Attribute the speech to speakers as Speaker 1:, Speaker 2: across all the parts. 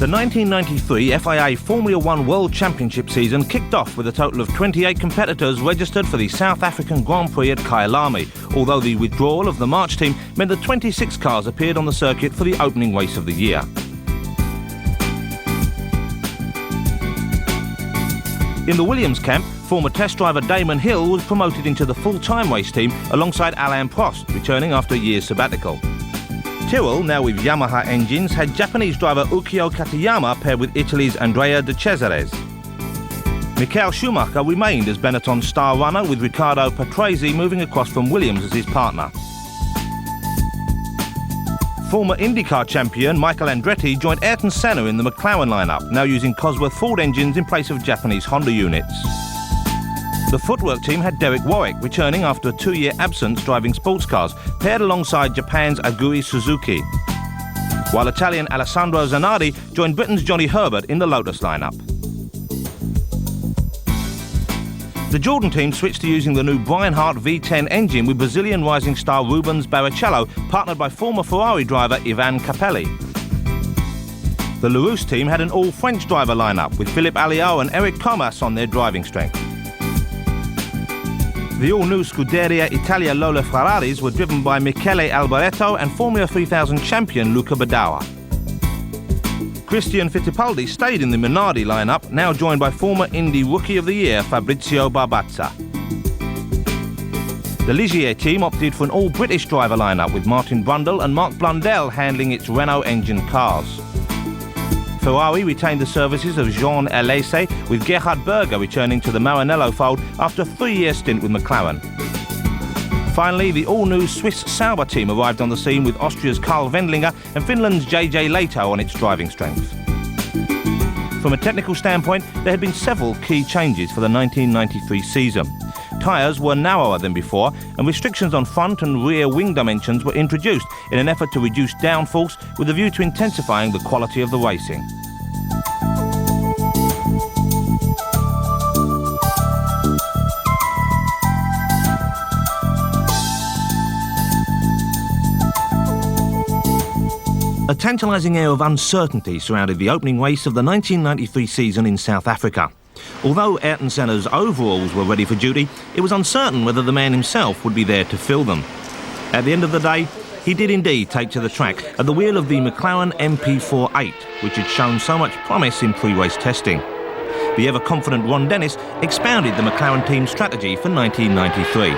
Speaker 1: The 1993 FIA Formula One World Championship season kicked off with a total of 28 competitors registered for the South African Grand Prix at Kyalami, although the withdrawal of the March team meant that 26 cars appeared on the circuit for the opening race of the year. In the Williams camp, former test driver Damon Hill was promoted into the full-time race team alongside Alain Prost, returning after a year's sabbatical. Tyrrell, now with Yamaha engines, had Japanese driver Ukyo Katayama paired with Italy's Andrea De Cesares. Michael Schumacher remained as Benetton's star runner, with Riccardo Patrese moving across from Williams as his partner. Former IndyCar champion Michael Andretti joined Ayrton Senna in the McLaren lineup, now using Cosworth Ford engines in place of Japanese Honda units. The footwork team had Derek Warwick, returning after a 2-year absence driving sports cars, paired alongside Japan's Aguri Suzuki, while Italian Alessandro Zanardi joined Britain's Johnny Herbert in the Lotus lineup. The Jordan team switched to using the new Brian Hart V10 engine with Brazilian rising star Rubens Barrichello, partnered by former Ferrari driver Ivan Capelli. The Larousse team had an all-French driver lineup with Philippe Alliot and Eric Comas on their driving strength. The all-new Scuderia Italia Lola Ferraris were driven by Michele Alboreto and Formula 3000 champion Luca Badowa. Christian Fittipaldi stayed in the Minardi lineup, now joined by former Indy Rookie of the Year Fabrizio Barbazza. The Ligier team opted for an all-British driver lineup with Martin Brundle and Mark Blundell handling its Renault engine cars. Ferrari retained the services of Jean Alesi, with Gerhard Berger returning to the Maranello fold after a 3-year stint with McLaren. Finally, the all-new Swiss Sauber team arrived on the scene with Austria's Karl Wendlinger and Finland's JJ Lehto on its driving strength. From a technical standpoint, there had been several key changes for the 1993 season. Tyres were narrower than before, and restrictions on front and rear wing dimensions were introduced in an effort to reduce downforce with a view to intensifying the quality of the racing. A tantalising air of uncertainty surrounded the opening race of the 1993 season in South Africa. Although Ayrton Senna's overalls were ready for duty, it was uncertain whether the man himself would be there to fill them. At the end of the day, he did indeed take to the track at the wheel of the McLaren MP48, which had shown so much promise in pre-race testing. The ever-confident Ron Dennis expounded the McLaren team's strategy for 1993.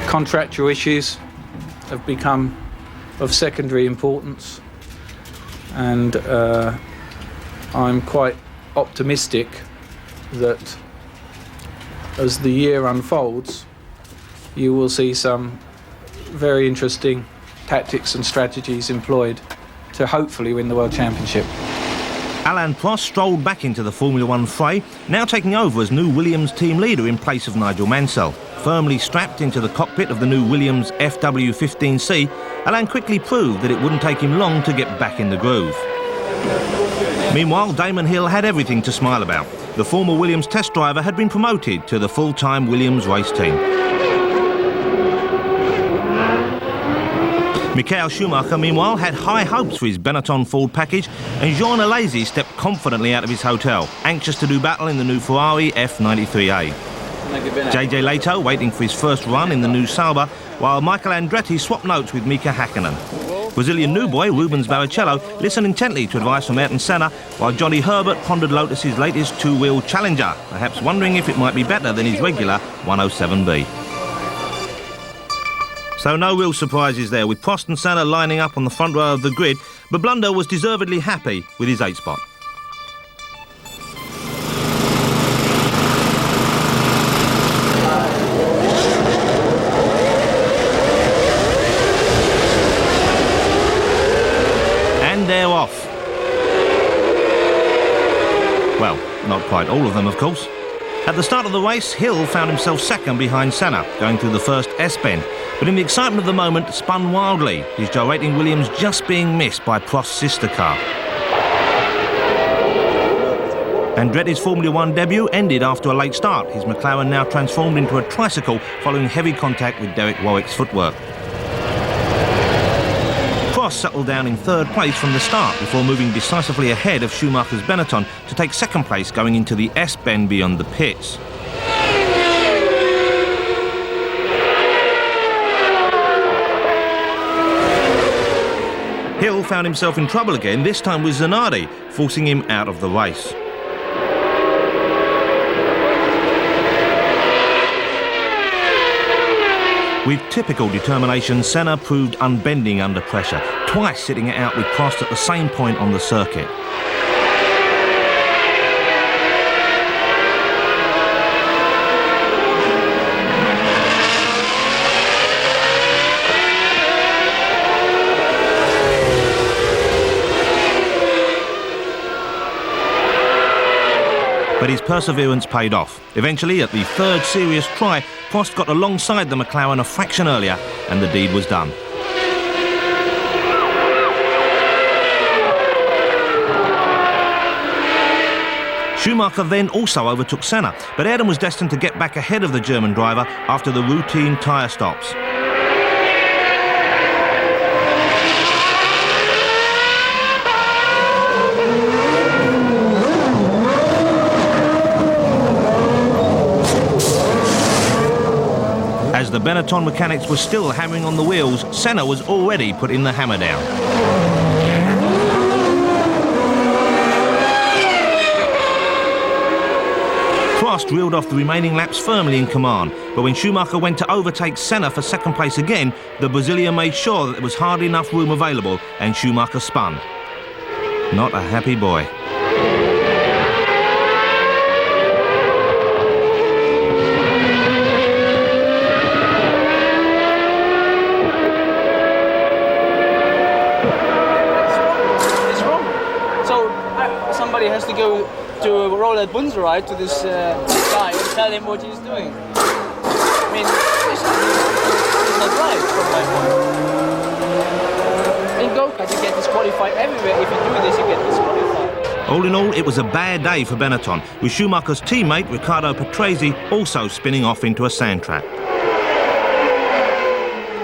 Speaker 2: Contractual issues have become of secondary importance, and I'm quite optimistic that as the year unfolds, you will see some very interesting tactics and strategies employed to hopefully win the World Championship.
Speaker 1: Alain Prost strolled back into the Formula One fray, now taking over as new Williams team leader in place of Nigel Mansell. Firmly strapped into the cockpit of the new Williams FW15C, Alain quickly proved that it wouldn't take him long to get back in the groove. Meanwhile, Damon Hill had everything to smile about. The former Williams test driver had been promoted to the full-time Williams race team. Michael Schumacher, meanwhile, had high hopes for his Benetton Ford package, and Jean Alesi stepped confidently out of his hotel, anxious to do battle in the new Ferrari F93A. JJ Lehto waiting for his first run in the new Sauber, while Michael Andretti swapped notes with Mika Hakkinen. Brazilian new boy Rubens Barrichello listened intently to advice from Ayrton Senna, while Johnny Herbert pondered Lotus's latest two-wheel Challenger, perhaps wondering if it might be better than his regular 107B. So no real surprises there, with Prost and Senna lining up on the front row of the grid, but Blunder was deservedly happy with his 8th spot. And they're off. Well, not quite all of them, of course. At the start of the race, Hill found himself second behind Senna, going through the first S-bend, but in the excitement of the moment, spun wildly, his gyrating Williams just being missed by Prost's sister car. Andretti's Formula One debut ended after a late start, his McLaren now transformed into a tricycle following heavy contact with Derek Warwick's footwork. Prost settled down in third place from the start before moving decisively ahead of Schumacher's Benetton to take second place going into the S-bend beyond the pits. Hill found himself in trouble again, this time with Zanardi, forcing him out of the race. With typical determination, Senna proved unbending under pressure, twice sitting it out with Prost at the same point on the circuit. But his perseverance paid off. Eventually, at the third serious try, Prost got alongside the McLaren a fraction earlier, and the deed was done. Schumacher then also overtook Senna, but Ayrton was destined to get back ahead of the German driver after the routine tyre stops. As the Benetton mechanics were still hammering on the wheels, Senna was already putting the hammer down. Prost reeled off the remaining laps firmly in command, but when Schumacher went to overtake Senna for second place again, the Brazilian made sure that there was hardly enough room available and Schumacher spun. Not a happy boy.
Speaker 3: Somebody has to go to Roland Bunserite to this guy and tell him what he's doing. I mean, it's not right from my point. In go-kart you get disqualified everywhere. If you do this you get disqualified.
Speaker 1: All in all, it was a bad day for Benetton, with Schumacher's teammate Riccardo Patrese also spinning off into a sand trap.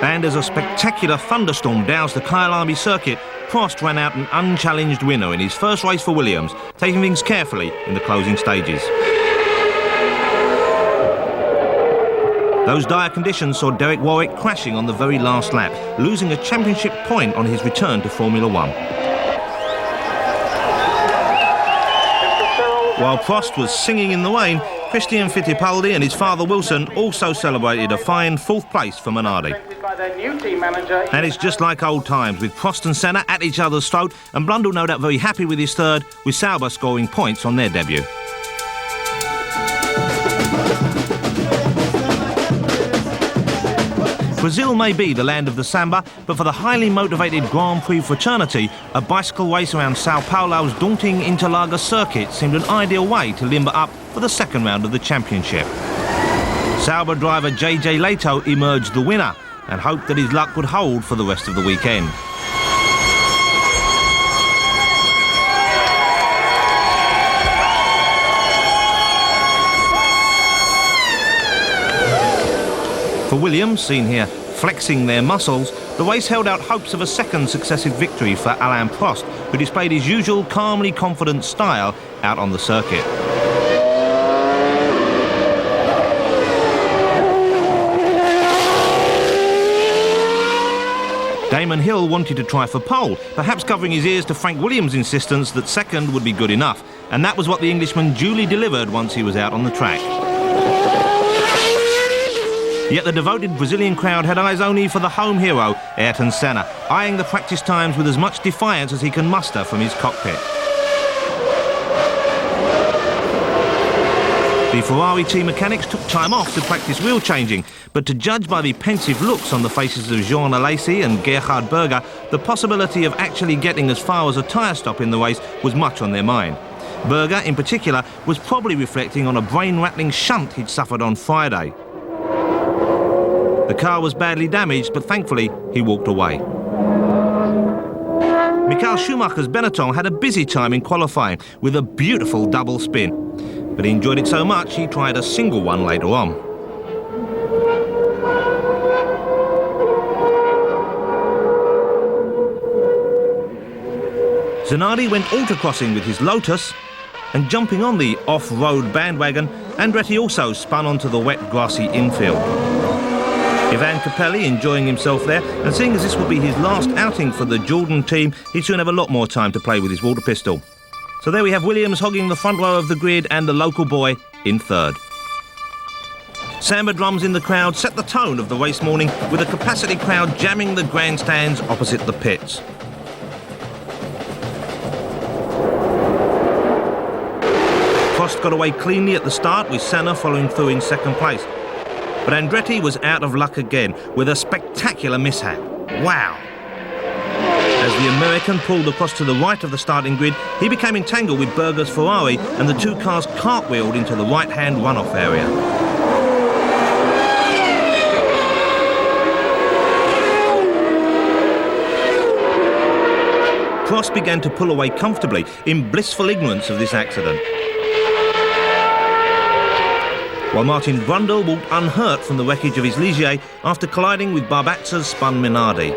Speaker 1: And as a spectacular thunderstorm doused the Kyalami circuit, Prost ran out an unchallenged winner in his first race for Williams, taking things carefully in the closing stages. Those dire conditions saw Derek Warwick crashing on the very last lap, losing a championship point on his return to Formula One. While Prost was singing in the rain, Christian Fittipaldi and his father Wilson also celebrated a fine fourth place for Minardi. And it's just like old times, with Prost and Senna at each other's throat, and Blundell no doubt very happy with his third, with Sauber scoring points on their debut. Brazil may be the land of the samba, but for the highly motivated Grand Prix fraternity, a bicycle race around Sao Paulo's daunting Interlagos circuit seemed an ideal way to limber up for the second round of the championship. Sauber driver JJ Leto emerged the winner and hoped that his luck would hold for the rest of the weekend. For Williams, seen here flexing their muscles, the race held out hopes of a second successive victory for Alain Prost, who displayed his usual calmly confident style out on the circuit. Damon Hill wanted to try for pole, perhaps covering his ears to Frank Williams' insistence that second would be good enough, and that was what the Englishman duly delivered once he was out on the track. Yet the devoted Brazilian crowd had eyes only for the home hero, Ayrton Senna, eyeing the practice times with as much defiance as he can muster from his cockpit. The Ferrari team mechanics took time off to practice wheel changing, but to judge by the pensive looks on the faces of Jean Alesi and Gerhard Berger, the possibility of actually getting as far as a tyre stop in the race was much on their mind. Berger, in particular, was probably reflecting on a brain-rattling shunt he'd suffered on Friday. The car was badly damaged, but thankfully he walked away. Michael Schumacher's Benetton had a busy time in qualifying with a beautiful double spin, but he enjoyed it so much he tried a single one later on. Zanardi went autocrossing with his Lotus, and jumping on the off-road bandwagon, Andretti also spun onto the wet, grassy infield. Ivan Capelli enjoying himself there, and seeing as this would be his last outing for the Jordan team, he'd soon have a lot more time to play with his water pistol. So there we have Williams hogging the front row of the grid and the local boy in third. Samba drums in the crowd set the tone of the race morning, with a capacity crowd jamming the grandstands opposite the pits. Prost got away cleanly at the start, with Senna following through in second place. But Andretti was out of luck again, with a spectacular mishap. Wow! As the American pulled across to the right of the starting grid, he became entangled with Berger's Ferrari, and the two cars cartwheeled into the right-hand runoff area. Prost began to pull away comfortably, in blissful ignorance of this accident, while Martin Brundle walked unhurt from the wreckage of his Ligier after colliding with Barbazza's spun Minardi.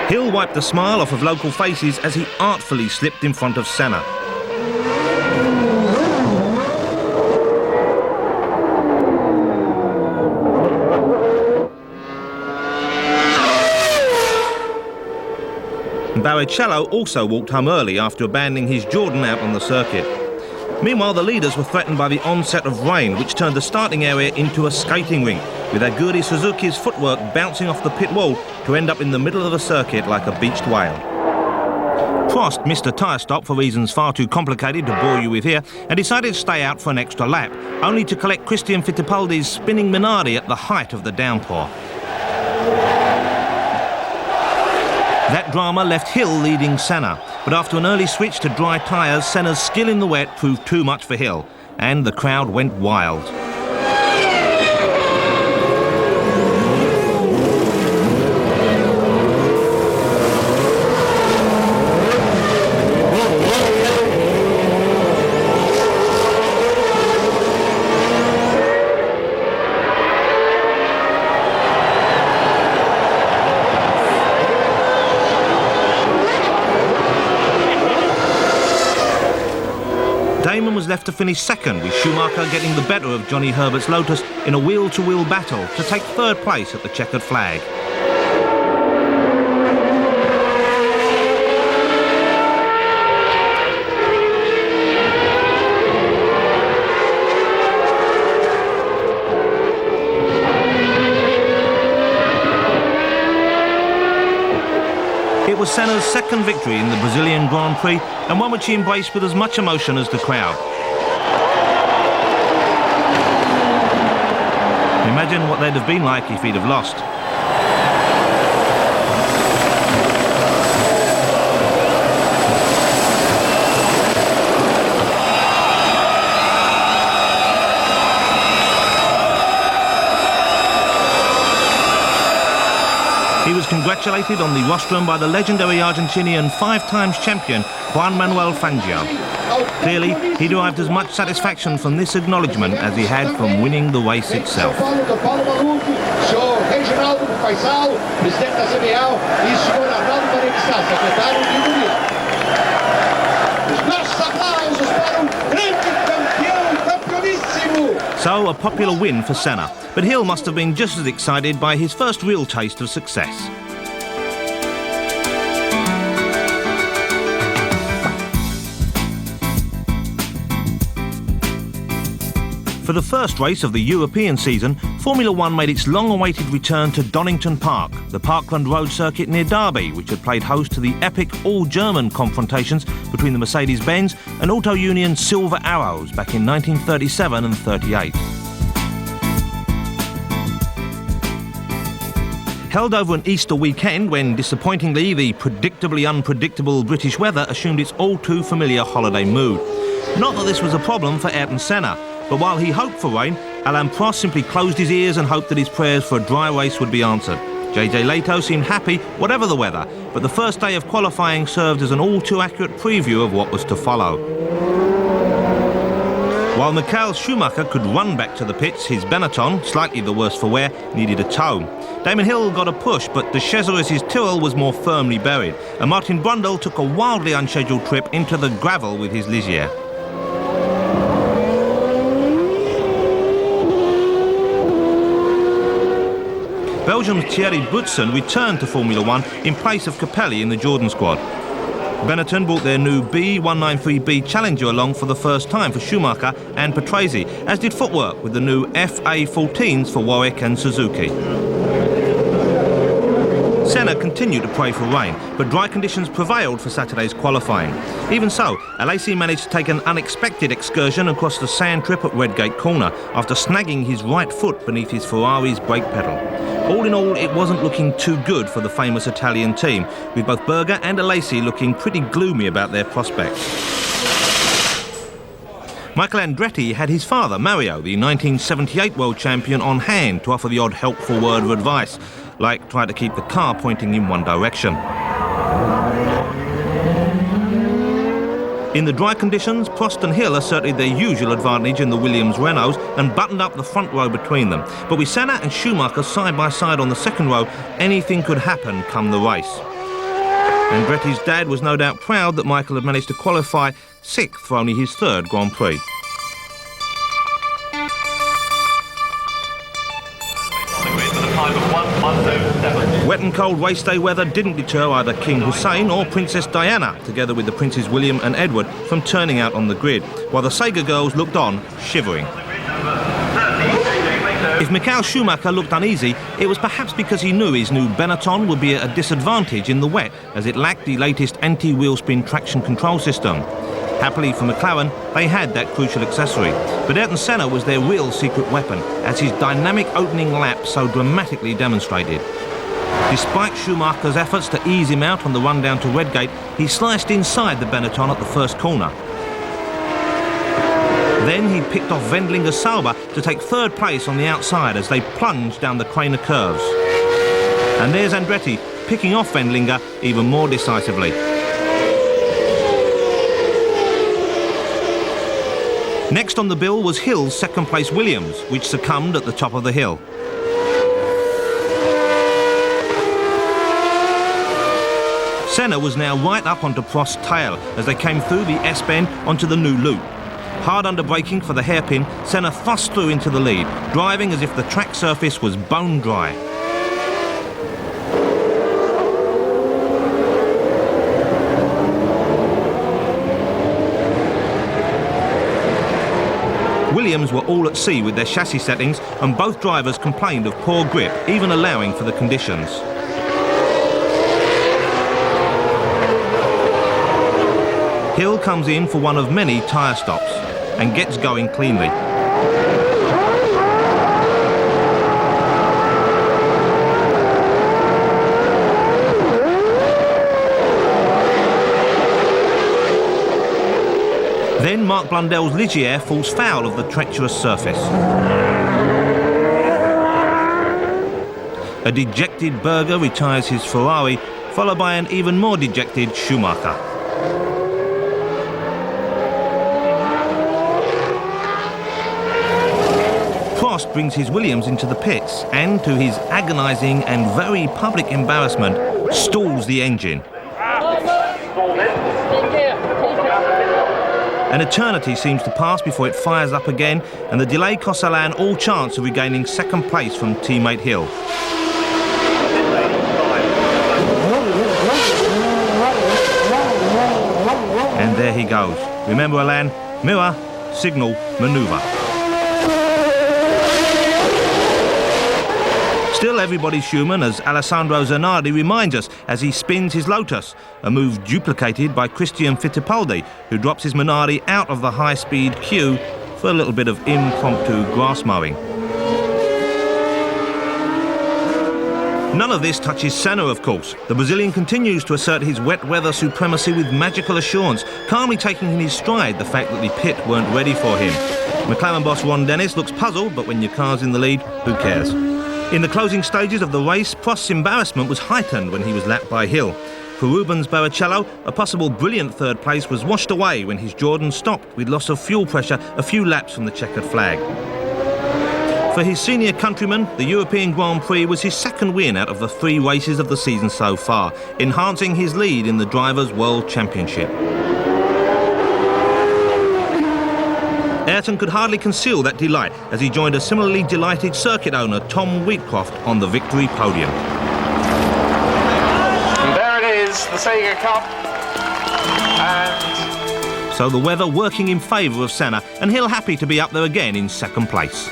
Speaker 1: Hill wiped the smile off of local faces as he artfully slipped in front of Senna. Barrichello also walked home early after abandoning his Jordan out on the circuit. Meanwhile, the leaders were threatened by the onset of rain, which turned the starting area into a skating rink, with Aguri Suzuki's footwork bouncing off the pit wall to end up in the middle of the circuit like a beached whale. Prost missed a tyre stop for reasons far too complicated to bore you with here, and decided to stay out for an extra lap, only to collect Christian Fittipaldi's spinning Minardi at the height of the downpour. That drama left Hill leading Senna, but after an early switch to dry tyres, Senna's skill in the wet proved too much for Hill, and the crowd went wild. Damon was left to finish second, with Schumacher getting the better of Johnny Herbert's Lotus in a wheel-to-wheel battle to take third place at the checkered flag. It was Senna's second victory in the Brazilian Grand Prix, and one which he embraced with as much emotion as the crowd. Imagine what they'd have been like if he'd have lost. He was congratulated on the rostrum by the legendary Argentinian five-times champion Juan Manuel Fangio. Clearly, he derived as much satisfaction from this acknowledgement as he had from winning the race itself. So, a popular win for Senna, but Hill must have been just as excited by his first real taste of success. For the first race of the European season, Formula One made its long-awaited return to Donington Park, the Parkland Road circuit near Derby, which had played host to the epic all-German confrontations between the Mercedes-Benz and Auto Union Silver Arrows back in 1937 and 38. Held over an Easter weekend when, disappointingly, the predictably unpredictable British weather assumed its all-too-familiar holiday mood. Not that this was a problem for Ayrton Senna, but while he hoped for rain, Alain Prost simply closed his ears and hoped that his prayers for a dry race would be answered. JJ Leto seemed happy, whatever the weather, but the first day of qualifying served as an all-too-accurate preview of what was to follow. While Michael Schumacher could run back to the pits, his Benetton, slightly the worse for wear, needed a tow. Damon Hill got a push, but de Cesaris' Tyrrell was more firmly buried, and Martin Brundle took a wildly unscheduled trip into the gravel with his Ligier. Belgium's Thierry Boutsen returned to Formula One in place of Capelli in the Jordan squad. Benetton brought their new B193B Challenger along for the first time for Schumacher and Patrese, as did Footwork with the new FA14s for Warwick and Suzuki. Senna continued to pray for rain, but dry conditions prevailed for Saturday's qualifying. Even so, Alesi managed to take an unexpected excursion across the sand trip at Redgate Corner after snagging his right foot beneath his Ferrari's brake pedal. All in all, it wasn't looking too good for the famous Italian team, with both Berger and Alesi looking pretty gloomy about their prospects. Michael Andretti had his father, Mario, the 1978 world champion, on hand to offer the odd helpful word of advice, like try to keep the car pointing in one direction. In the dry conditions, Prost and Hill asserted their usual advantage in the Williams Renaults and buttoned up the front row between them. But with Senna and Schumacher side by side on the second row, anything could happen come the race. Andretti's dad was no doubt proud that Michael had managed to qualify 6th for only his 3rd Grand Prix. Wet and cold race day weather didn't deter either King Hussein or Princess Diana, together with the Princes William and Edward, from turning out on the grid, while the Sega girls looked on, shivering. If Michael Schumacher looked uneasy, it was perhaps because he knew his new Benetton would be at a disadvantage in the wet, as it lacked the latest anti-wheel spin traction control system. Happily for McLaren, they had that crucial accessory, but Ayrton Senna was their real secret weapon, as his dynamic opening lap so dramatically demonstrated. Despite Schumacher's efforts to ease him out on the run down to Redgate, he sliced inside the Benetton at the first corner. Then he picked off Wendlinger Sauber to take 3rd place on the outside as they plunged down the Craner curves. And there's Andretti picking off Wendlinger even more decisively. Next on the bill was Hill's 2nd place Williams, which succumbed at the top of the hill. Senna was now right up onto Prost's tail as they came through the S-bend onto the new loop. Hard under braking for the hairpin, Senna thrust through into the lead, driving as if the track surface was bone dry. Williams were all at sea with their chassis settings, and both drivers complained of poor grip, even allowing for the conditions. Hill comes in for one of many tyre stops and gets going cleanly. Then Mark Blundell's Ligier falls foul of the treacherous surface. A dejected Berger retires his Ferrari, followed by an even more dejected Schumacher. Prost brings his Williams into the pits and, to his agonising and very public embarrassment, stalls the engine. An eternity seems to pass before it fires up again, and the delay costs Alain all chance of regaining 2nd place from teammate Hill. And there he goes. Remember, Alain, mirror, signal, manoeuvre. Still everybody's human, as Alessandro Zanardi reminds us as he spins his Lotus, a move duplicated by Christian Fittipaldi, who drops his Minardi out of the high-speed queue for a little bit of impromptu grass mowing. None of this touches Senna, of course. The Brazilian continues to assert his wet weather supremacy with magical assurance, calmly taking in his stride the fact that the pit weren't ready for him. McLaren boss Ron Dennis looks puzzled, but when your car's in the lead, who cares? In the closing stages of the race, Prost's embarrassment was heightened when he was lapped by Hill. For Rubens Barrichello, a possible brilliant third place was washed away when his Jordan stopped with loss of fuel pressure a few laps from the checkered flag. For his senior countryman, the European Grand Prix was his second win out of the 3 races of the season so far, enhancing his lead in the Drivers' World Championship. Ayrton could hardly conceal that delight as he joined a similarly delighted circuit owner Tom Wheatcroft on the victory podium.
Speaker 4: And there it is, the Sega Cup. And
Speaker 1: so the weather working in favour of Senna, and Hill happy to be up there again in second place.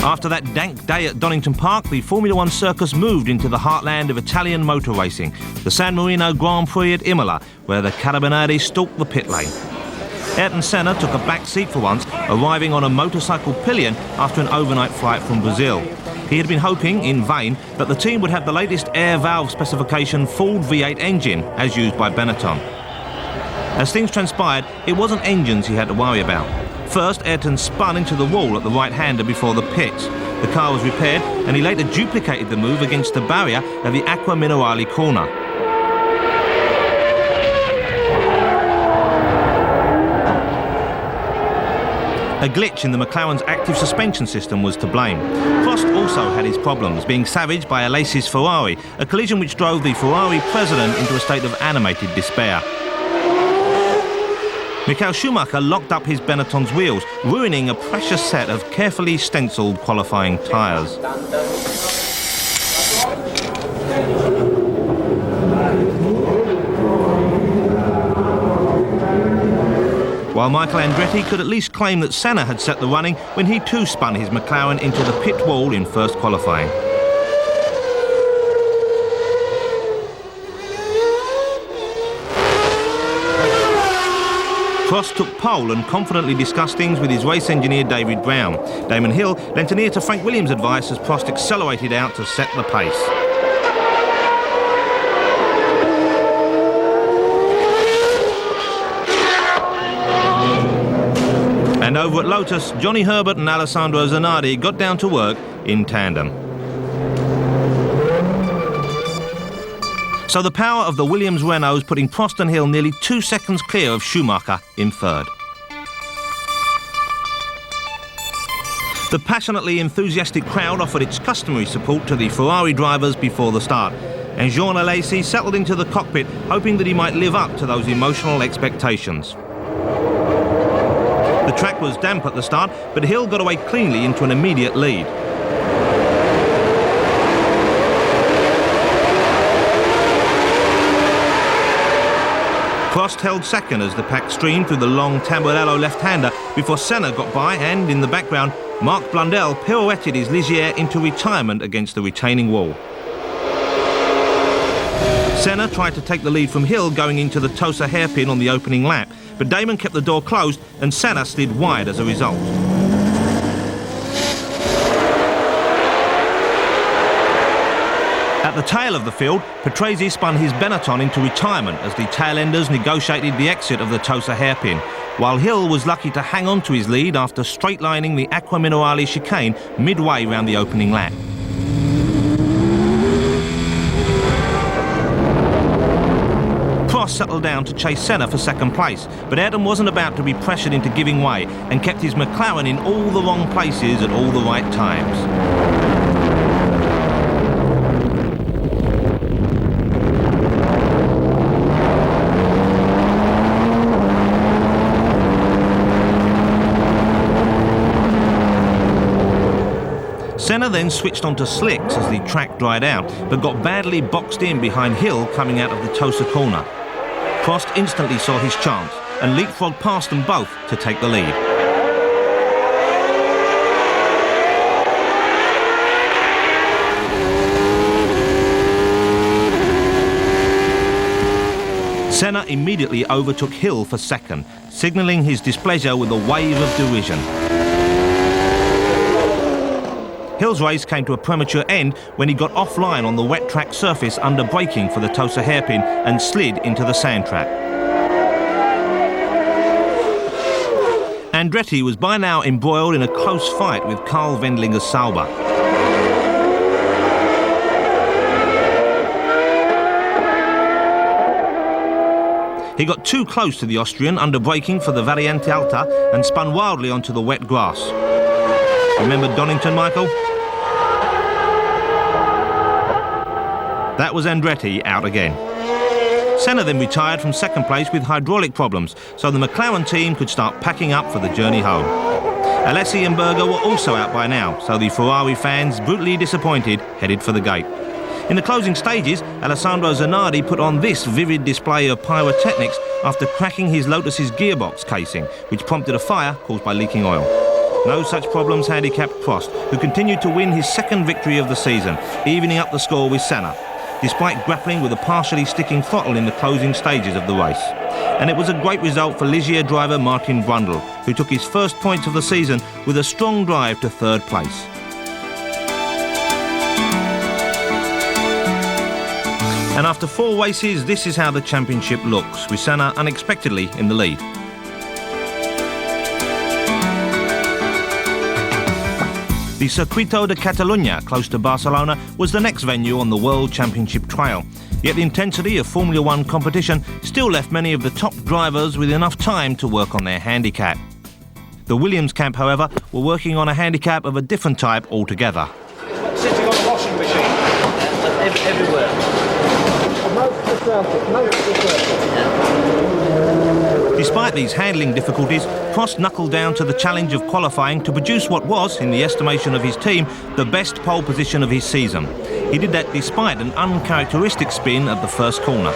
Speaker 1: After that dank day at Donington Park, the Formula One circus moved into the heartland of Italian motor racing, the San Marino Grand Prix at Imola, where the Carabinieri stalked the pit lane. Ayrton Senna took a back seat for once, arriving on a motorcycle pillion after an overnight flight from Brazil. He had been hoping, in vain, that the team would have the latest air valve specification Ford V8 engine, as used by Benetton. As things transpired, it wasn't engines he had to worry about. First, Ayrton spun into the wall at the right-hander before the pits. The car was repaired, and he later duplicated the move against the barrier at the Acqua Minerale corner. A glitch in the McLaren's active suspension system was to blame. Prost also had his problems, being savaged by Alesi's Ferrari, a collision which drove the Ferrari president into a state of animated despair. Michael Schumacher locked up his Benetton's wheels, ruining a precious set of carefully stenciled qualifying tyres. While Michael Andretti could at least claim that Senna had set the running when he too spun his McLaren into the pit wall in first qualifying. Prost took pole and confidently discussed things with his race engineer David Brown. Damon Hill lent an ear to Frank Williams' advice as Prost accelerated out to set the pace. And over at Lotus, Johnny Herbert and Alessandro Zanardi got down to work in tandem. So the power of the Williams Renaults putting Prost and Hill nearly 2 seconds clear of Schumacher in third. The passionately enthusiastic crowd offered its customary support to the Ferrari drivers before the start, and Jean Alesi settled into the cockpit hoping that he might live up to those emotional expectations. The track was damp at the start, but Hill got away cleanly into an immediate lead. Prost held second as the pack streamed through the long Tamburello left-hander before Senna got by, and in the background, Marc Blundell pirouetted his Ligier into retirement against the retaining wall. Senna tried to take the lead from Hill going into the Tosa hairpin on the opening lap, but Damon kept the door closed and Senna slid wide as a result. At the tail of the field, Patrese spun his Benetton into retirement as the tail-enders negotiated the exit of the Tosa hairpin, while Hill was lucky to hang on to his lead after straight-lining the Acqua Minerale chicane midway round the opening lap. Prost settled down to chase Senna for second place, but Ayrton wasn't about to be pressured into giving way and kept his McLaren in all the wrong places at all the right times. Senna then switched onto slicks as the track dried out, but got badly boxed in behind Hill coming out of the Tosa corner. Prost instantly saw his chance and leapfrogged past them both to take the lead. Senna immediately overtook Hill for second, signalling his displeasure with a wave of derision. Hill's race came to a premature end when he got offline on the wet track surface under braking for the Tosa hairpin and slid into the sand trap. Andretti was by now embroiled in a close fight with Karl Wendlinger's Sauber. He got too close to the Austrian under braking for the Variante Alta and spun wildly onto the wet grass. Remember Donington, Michael? That was Andretti out again. Senna then retired from second place with hydraulic problems, so the McLaren team could start packing up for the journey home. Alesi and Berger were also out by now, so the Ferrari fans, brutally disappointed, headed for the gate. In the closing stages, Alessandro Zanardi put on this vivid display of pyrotechnics after cracking his Lotus's gearbox casing, which prompted a fire caused by leaking oil. No such problems handicapped Prost, who continued to win his second victory of the season, evening up the score with Senna, despite grappling with a partially sticking throttle in the closing stages of the race. And it was a great result for Ligier driver Martin Brundle, who took his first points of the season with a strong drive to third place. And after 4 races, this is how the championship looks, with Senna unexpectedly in the lead. The Circuito de Catalunya, close to Barcelona, was the next venue on the World Championship trail. Yet the intensity of Formula One competition still left many of the top drivers with enough time to work on their handicap. The Williams camp, however, were working on a handicap of a different type altogether.
Speaker 4: Sitting on a washing machine.
Speaker 3: Everywhere.
Speaker 1: Despite these handling difficulties, Prost knuckled down to the challenge of qualifying to produce what was, in the estimation of his team, the best pole position of his season. He did that despite an uncharacteristic spin at the first corner.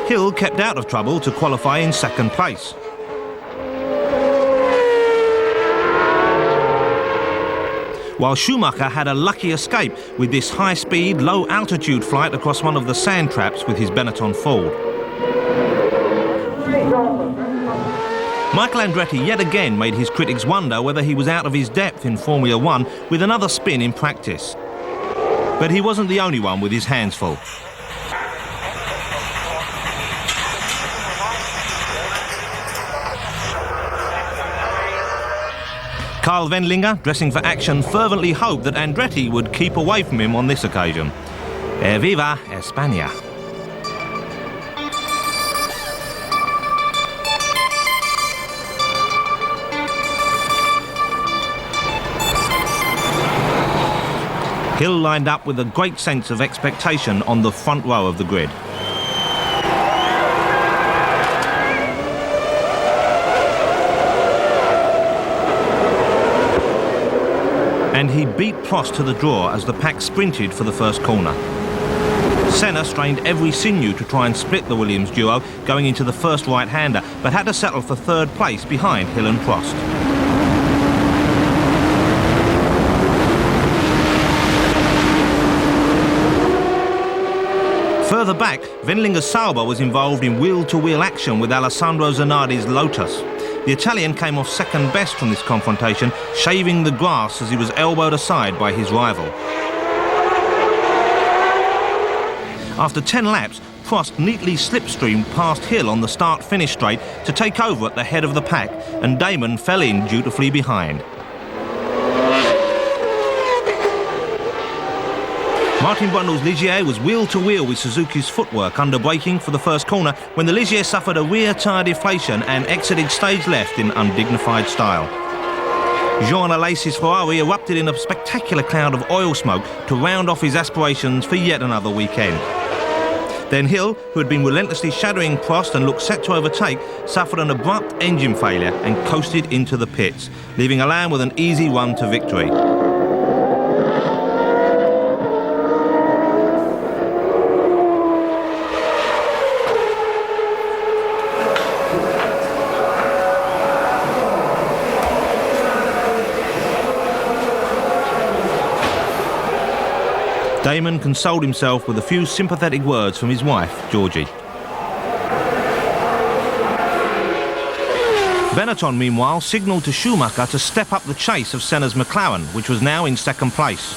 Speaker 1: Hill kept out of trouble to qualify in second place. While Schumacher had a lucky escape with this high-speed, low-altitude flight across one of the sand traps with his Benetton Ford. Michael Andretti yet again made his critics wonder whether he was out of his depth in Formula One with another spin in practice. But he wasn't the only one with his hands full. Karl Wendlinger, dressing for action, fervently hoped that Andretti would keep away from him on this occasion. Viva España! Hill lined up with a great sense of expectation on the front row of the grid. And he beat Prost to the draw as the pack sprinted for the first corner. Senna strained every sinew to try and split the Williams duo going into the first right-hander, but had to settle for third place behind Hill and Prost. Further back, Wendlinger's Sauber was involved in wheel-to-wheel action with Alessandro Zanardi's Lotus. The Italian came off second best from this confrontation, shaving the grass as he was elbowed aside by his rival. After 10 laps, Prost neatly slipstreamed past Hill on the start-finish straight to take over at the head of the pack, and Damon fell in dutifully behind. Martin Brundle's Ligier was wheel-to-wheel with Suzuki's footwork under braking for the first corner when the Ligier suffered a rear tyre deflation and exited stage left in undignified style. Jean Alesi's Ferrari erupted in a spectacular cloud of oil smoke to round off his aspirations for yet another weekend. Then Hill, who had been relentlessly shadowing Prost and looked set to overtake, suffered an abrupt engine failure and coasted into the pits, leaving Alain with an easy run to victory. Damon consoled himself with a few sympathetic words from his wife, Georgie. Benetton, meanwhile, signalled to Schumacher to step up the chase of Senna's McLaren, which was now in second place.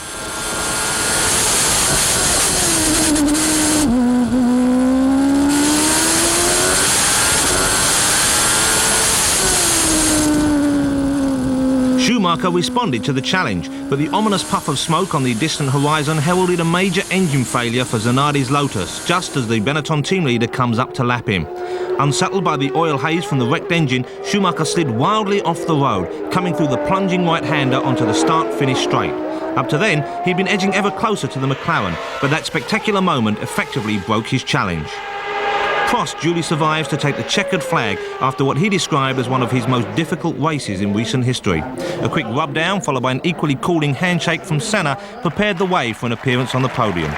Speaker 1: Schumacher responded to the challenge, but the ominous puff of smoke on the distant horizon heralded a major engine failure for Zanardi's Lotus, just as the Benetton team leader comes up to lap him. Unsettled by the oil haze from the wrecked engine, Schumacher slid wildly off the road, coming through the plunging right-hander onto the start-finish straight. Up to then, he'd been edging ever closer to the McLaren, but that spectacular moment effectively broke his challenge. Prost duly survives to take the checkered flag after what he described as one of his most difficult races in recent history. A quick rub-down followed by an equally cooling handshake from Senna prepared the way for an appearance on the podium.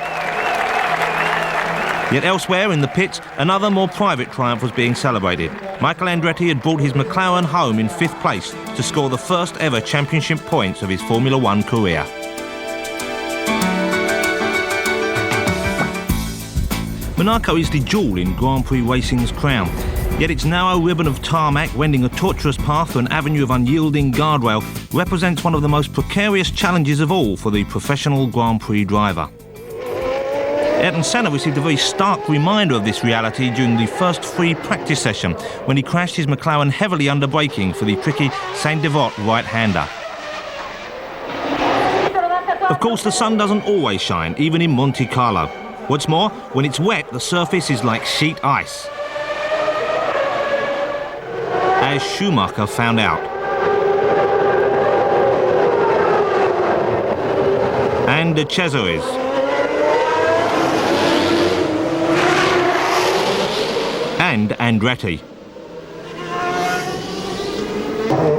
Speaker 1: Yet elsewhere in the pits, another more private triumph was being celebrated. Michael Andretti had brought his McLaren home in 5th place to score the first ever championship points of his Formula One career. Monaco is the jewel in Grand Prix racing's crown, yet its narrow ribbon of tarmac wending a tortuous path through an avenue of unyielding guardrail represents one of the most precarious challenges of all for the professional Grand Prix driver. Ayrton Senna received a very stark reminder of this reality during the first free practice session when he crashed his McLaren heavily under braking for the tricky Saint-Devote right-hander. Of course, the sun doesn't always shine, even in Monte Carlo. What's more, when it's wet, the surface is like sheet ice. As Schumacher found out. And De Cesaris. And Andretti.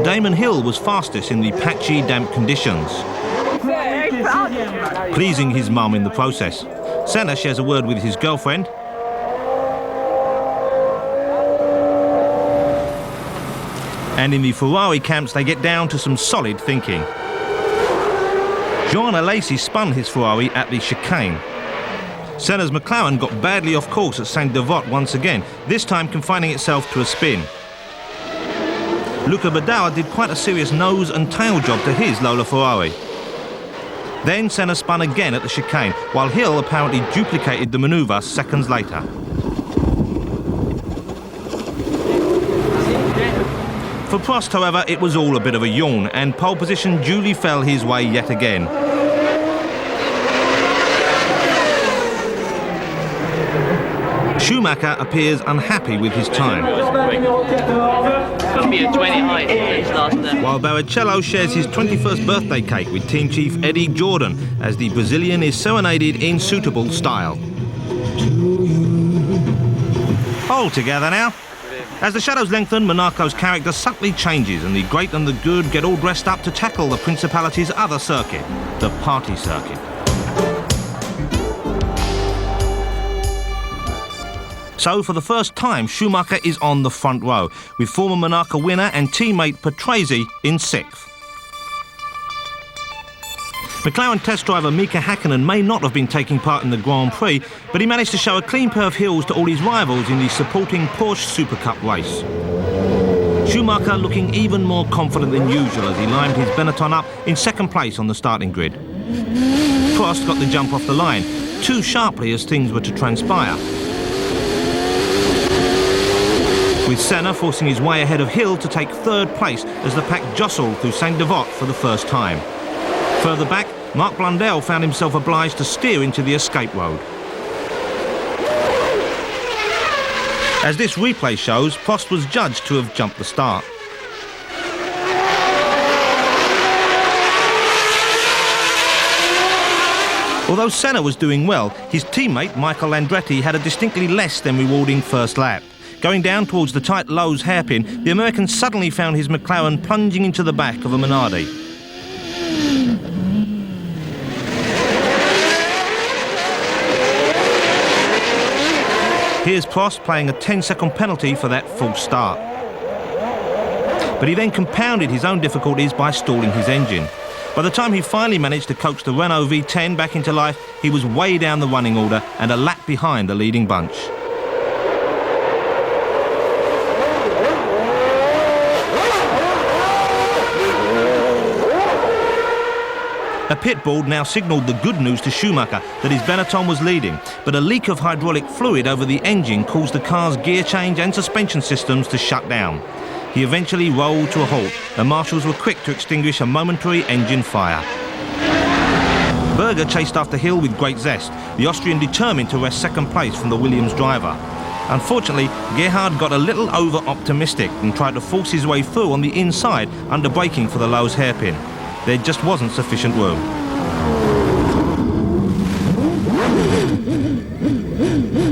Speaker 1: Damon Hill was fastest in the patchy, damp conditions, pleasing his mum in the process. Senna shares a word with his girlfriend. And in the Ferrari camps, they get down to some solid thinking. Jean Alesi spun his Ferrari at the chicane. Senna's McLaren got badly off course at Saint-Devote once again, this time confining itself to a spin. Luca Badoer did quite a serious nose and tail job to his Lola Ferrari. Then Senna spun again at the chicane, while Hill apparently duplicated the manoeuvre seconds later. For Prost, however, it was all a bit of a yawn, and pole position duly fell his way yet again. Schumacher appears unhappy with his time, while Barrichello shares his 21st birthday cake with team chief Eddie Jordan as the Brazilian is serenaded in suitable style. All together now. As the shadows lengthen, Monaco's character subtly changes and the great and the good get all dressed up to tackle the Principality's other circuit, the party circuit. So, for the first time, Schumacher is on the front row, with former Monaco winner and teammate Patrese in 6th. McLaren test driver Mika Häkkinen may not have been taking part in the Grand Prix, but he managed to show a clean pair of heels to all his rivals in the supporting Porsche Super Cup race. Schumacher looking even more confident than usual as he lined his Benetton up in 2nd place on the starting grid. Prost got the jump off the line, too sharply as things were to transpire, with Senna forcing his way ahead of Hill to take 3rd place as the pack jostled through Saint-Devote for the first time. Further back, Marc Blundell found himself obliged to steer into the escape road. As this replay shows, Prost was judged to have jumped the start. Although Senna was doing well, his teammate Michael Andretti had a distinctly less than rewarding first lap. Going down towards the tight Lowe's hairpin, the American suddenly found his McLaren plunging into the back of a Minardi. Here's Prost playing a 10-second penalty for that false start. But he then compounded his own difficulties by stalling his engine. By the time he finally managed to coax the Renault V10 back into life, he was way down the running order and a lap behind the leading bunch. A pit board now signalled the good news to Schumacher that his Benetton was leading, but a leak of hydraulic fluid over the engine caused the car's gear change and suspension systems to shut down. he eventually rolled to a halt, and marshals were quick to extinguish a momentary engine fire. Berger chased after Hill with great zest, the Austrian determined to wrest second place from the Williams driver. Unfortunately, Gerhard got a little over-optimistic and tried to force his way through on the inside under braking for the Lowe's hairpin. There just wasn't sufficient room.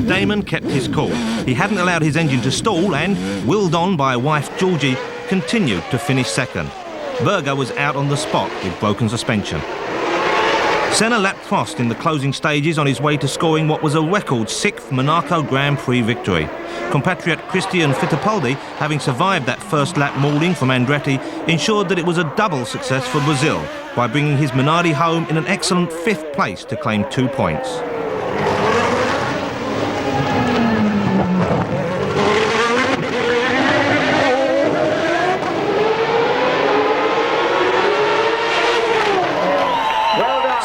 Speaker 1: Damon kept his cool. He hadn't allowed his engine to stall and, willed on by wife Georgie, continued to finish second. Berger was out on the spot with broken suspension. Senna lapped Prost in the closing stages on his way to scoring what was a record 6th Monaco Grand Prix victory. Compatriot Christian Fittipaldi, having survived that first lap mauling from Andretti, ensured that it was a double success for Brazil by bringing his Minardi home in an excellent 5th place to claim 2 points.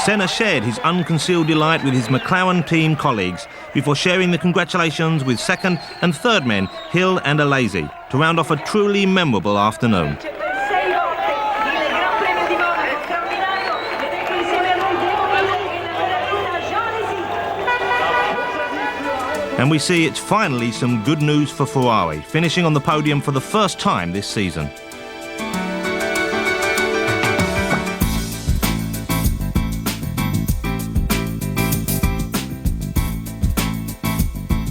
Speaker 1: Senna shared his unconcealed delight with his McLaren team colleagues before sharing the congratulations with second and third men Hill and Alesi to round off a truly memorable afternoon. And we see it's finally some good news for Ferrari, finishing on the podium for the first time this season.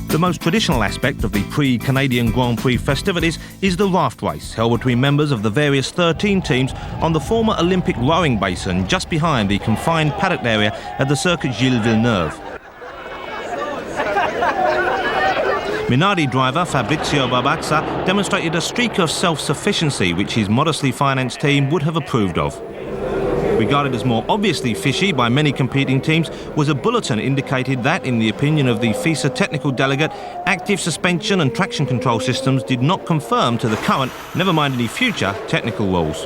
Speaker 1: The most traditional aspect of the pre-Canadian Grand Prix festivities is the raft race, held between members of the various 13 teams on the former Olympic rowing basin just behind the confined paddock area at the Circuit Gilles Villeneuve. Minardi driver Fabrizio Barbazza demonstrated a streak of self-sufficiency which his modestly financed team would have approved of. Regarded as more obviously fishy by many competing teams was a bulletin indicated that, in the opinion of the FISA technical delegate, active suspension and traction control systems did not conform to the current, never mind any future, technical rules.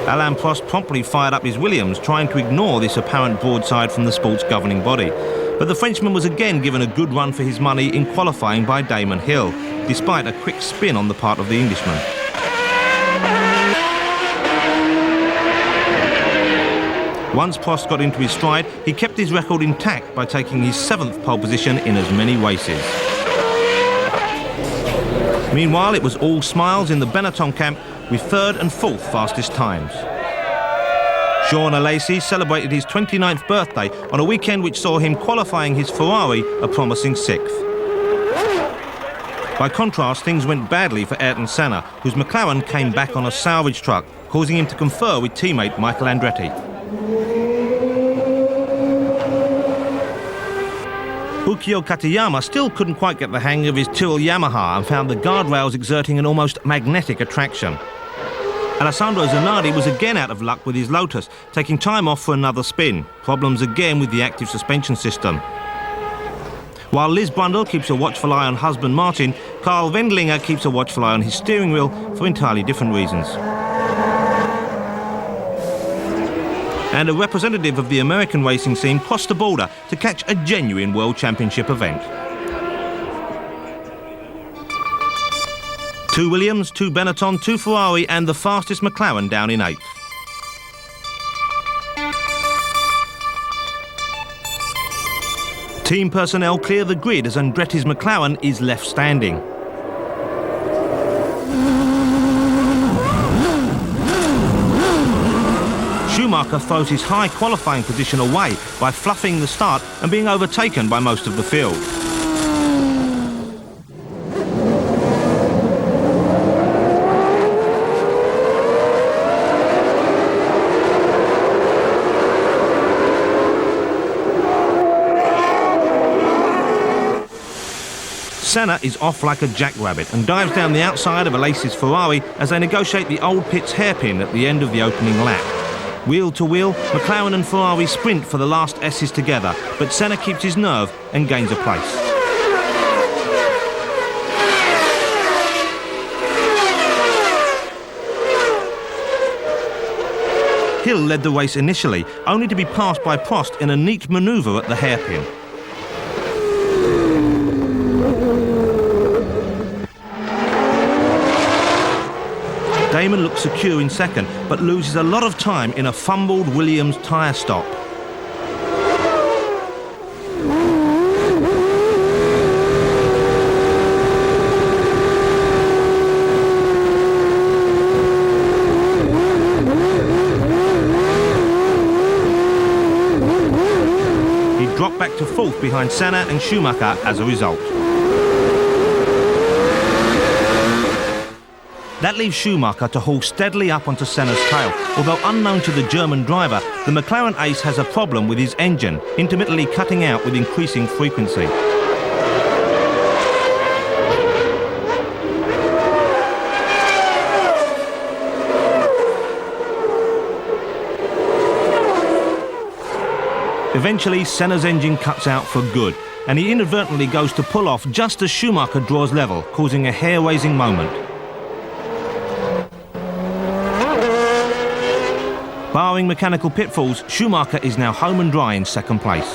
Speaker 1: Alain Prost promptly fired up his Williams, trying to ignore this apparent broadside from the sport's governing body. But the Frenchman was again given a good run for his money in qualifying by Damon Hill, despite a quick spin on the part of the Englishman. Once Prost got into his stride, he kept his record intact by taking his 7th pole position in as many races. Meanwhile, it was all smiles in the Benetton camp with 3rd and 4th fastest times. Jean Alesi celebrated his 29th birthday on a weekend which saw him qualifying his Ferrari a promising 6th. By contrast, things went badly for Ayrton Senna, whose McLaren came back on a salvage truck, causing him to confer with teammate Michael Andretti. Ukyo Katayama still couldn't quite get the hang of his Tyrrell Yamaha and found the guardrails exerting an almost magnetic attraction. Alessandro Zanardi was again out of luck with his Lotus, taking time off for another spin. Problems again with the active suspension system. While Liz Brundle keeps a watchful eye on husband Martin, Karl Wendlinger keeps a watchful eye on his steering wheel for entirely different reasons. And a representative of the American racing scene crossed the border to catch a genuine World Championship event. 2 Williams, 2 Benetton, 2 Ferrari and the fastest McLaren down in 8th. Team personnel clear the grid as Andretti's McLaren is left standing. Schumacher throws his high qualifying position away by fluffing the start and being overtaken by most of the field. Senna is off like a jackrabbit and dives down the outside of Alesi's Ferrari as they negotiate the old pit's hairpin at the end of the opening lap. Wheel to wheel, McLaren and Ferrari sprint for the last S's together, but Senna keeps his nerve and gains a place. Hill led the race initially, only to be passed by Prost in a neat manoeuvre at the hairpin. Damon looks secure in second, but loses a lot of time in a fumbled Williams tyre stop. He dropped back to fourth behind Senna and Schumacher as a result. That leaves Schumacher to haul steadily up onto Senna's tail. Although unknown to the German driver, the McLaren ace has a problem with his engine, intermittently cutting out with increasing frequency. Eventually, Senna's engine cuts out for good, and he inadvertently goes to pull off just as Schumacher draws level, causing a hair-raising moment. Barring mechanical pitfalls, Schumacher is now home and dry in second place.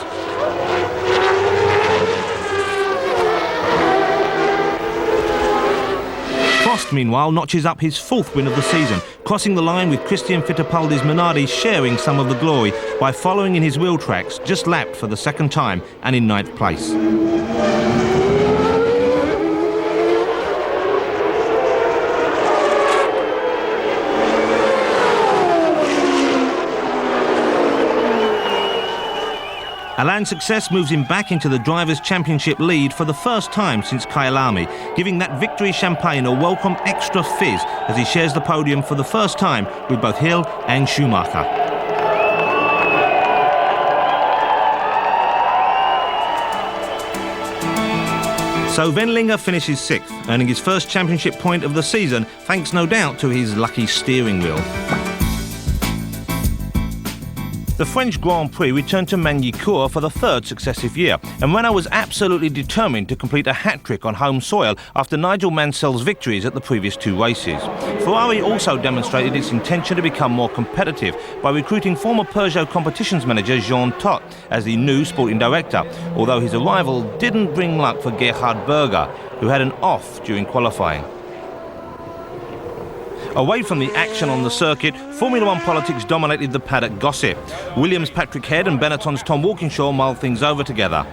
Speaker 1: Prost, meanwhile, notches up his fourth win of the season, crossing the line with Christian Fittipaldi's Minardi sharing some of the glory by following in his wheel tracks, just lapped for the second time and in ninth place. Alain's success moves him back into the Drivers' Championship lead for the first time since Kyalami, giving that victory champagne a welcome extra fizz as he shares the podium for the first time with both Hill and Schumacher. So Wendlinger finishes sixth, earning his first championship point of the season, thanks no doubt to his lucky steering wheel. The French Grand Prix returned to Magny-Cours for the third successive year, and Renault was absolutely determined to complete a hat-trick on home soil after Nigel Mansell's victories at the previous two races. Ferrari also demonstrated its intention to become more competitive by recruiting former Peugeot competitions manager Jean Todt as the new sporting director, although his arrival didn't bring luck for Gerhard Berger, who had an off during qualifying. Away from the action on the circuit, Formula One politics dominated the paddock gossip. Williams' Patrick Head and Benetton's Tom Walkinshaw mulled things over together.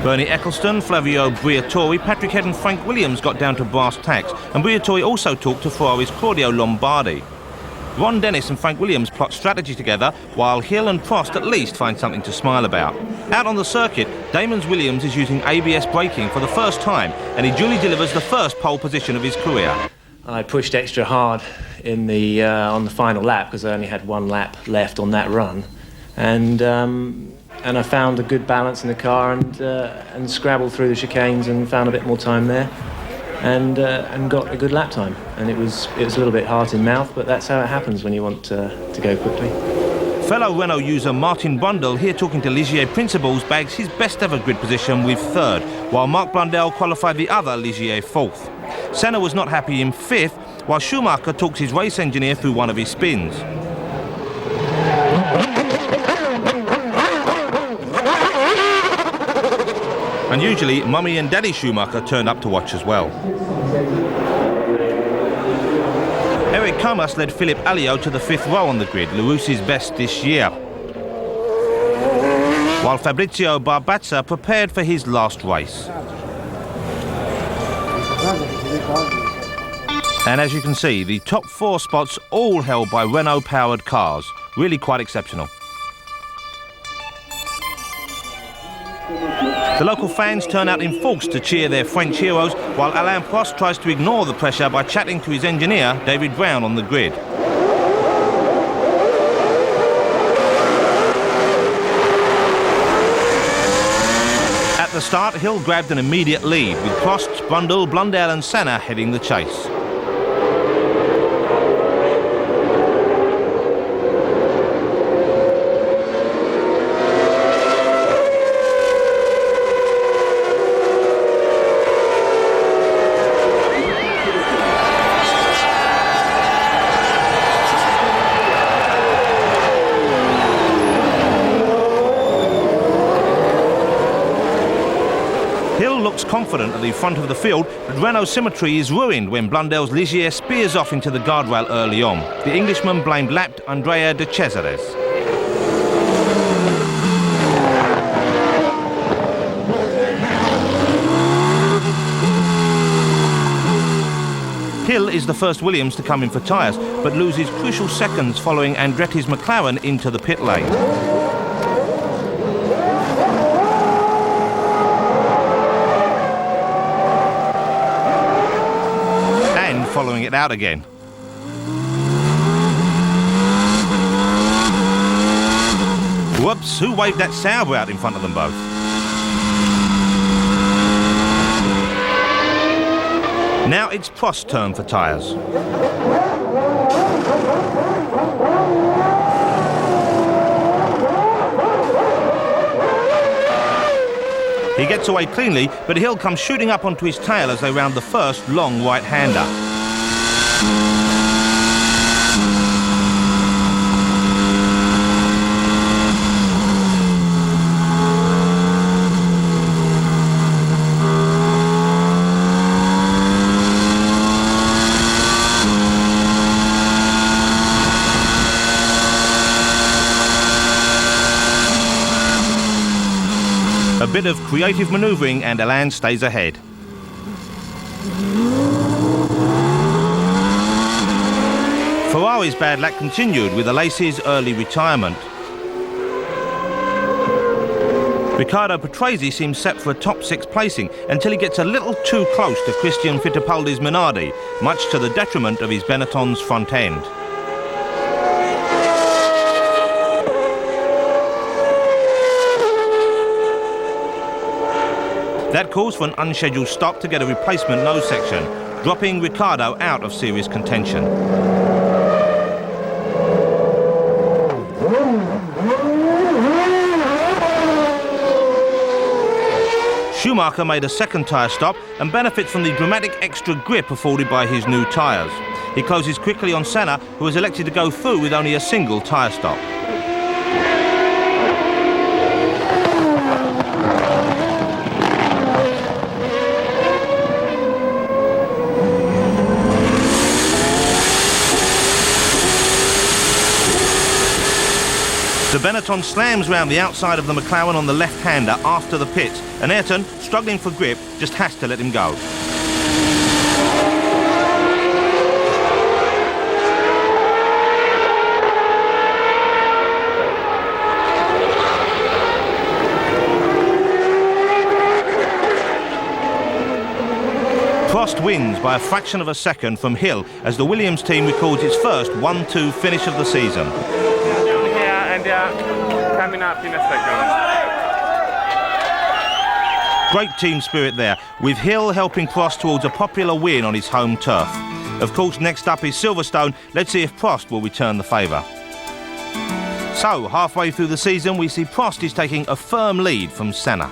Speaker 1: Bernie Ecclestone, Flavio Briatore, Patrick Head and Frank Williams got down to brass tacks, and Briatore also talked to Ferrari's Claudio Lombardi. Ron Dennis and Frank Williams plot strategy together, while Hill and Prost at least find something to smile about. Out on the circuit, Damon's Williams is using ABS braking for the first time, and he duly delivers the first pole position of his career.
Speaker 5: I pushed extra hard in the on the final lap because I only had one lap left on that run, and I found a good balance in the car and scrabbled through the chicanes and found a bit more time there, and got a good lap time. And it was a little bit heart in mouth, but that's how it happens when you want to go quickly.
Speaker 1: Fellow Renault user Martin Brundle, here talking to Ligier Principles, bags his best ever grid position with third, while Marc Blundell qualified the other Ligier fourth. Senna was not happy in fifth, while Schumacher talked his race engineer through one of his spins. Unusually, Mummy and Daddy Schumacher turned up to watch as well. Eric Comas led Philippe Alliot to the fifth row on the grid, Larousse's best this year, while Fabrizio Barbazza prepared for his last race. And as you can see, the top four spots all held by Renault-powered cars. Really quite exceptional. The local fans turn out in force to cheer their French heroes, while Alain Prost tries to ignore the pressure by chatting to his engineer, David Brown, on the grid. At the start, Hill grabbed an immediate lead, with Prost, Brundle, Blundell and Senna heading the chase. confident at the front of the field, but Renault's symmetry is ruined when Blundel's Ligier spears off into the guardrail early on. The Englishman blamed lapped Andrea de Cesares. Hill is the first Williams to come in for tyres, but loses crucial seconds following Andretti's McLaren into the pit lane. And following it out again. Whoops, who waved that Sauber out in front of them both? Now it's Prost's turn for tyres. He gets away cleanly, but Hill comes shooting up onto his tail as they round the first long right-hander. A bit of creative manoeuvring and Alain stays ahead. Ferrari's bad luck continued with Alesi's early retirement. Riccardo Patrese seems set for a top 6 placing until he gets a little too close to Christian Fittipaldi's Minardi, much to the detriment of his Benetton's front end. That calls for an unscheduled stop to get a replacement nose section, dropping Riccardo out of serious contention. Schumacher made a second tyre stop and benefits from the dramatic extra grip afforded by his new tyres. He closes quickly on Senna, who has elected to go through with only a single tyre stop. The Benetton slams round the outside of the McLaren on the left-hander after the pits, and Ayrton, struggling for grip, just has to let him go. Prost wins by a fraction of a second from Hill as the Williams team records its first 1-2 finish of the season.
Speaker 6: And they are coming up in a second.
Speaker 1: Great team spirit there, with Hill helping Prost towards a popular win on his home turf. Of course, next up is Silverstone. Let's see if Prost will return the favour. So, halfway through the season, we see Prost is taking a firm lead from Senna.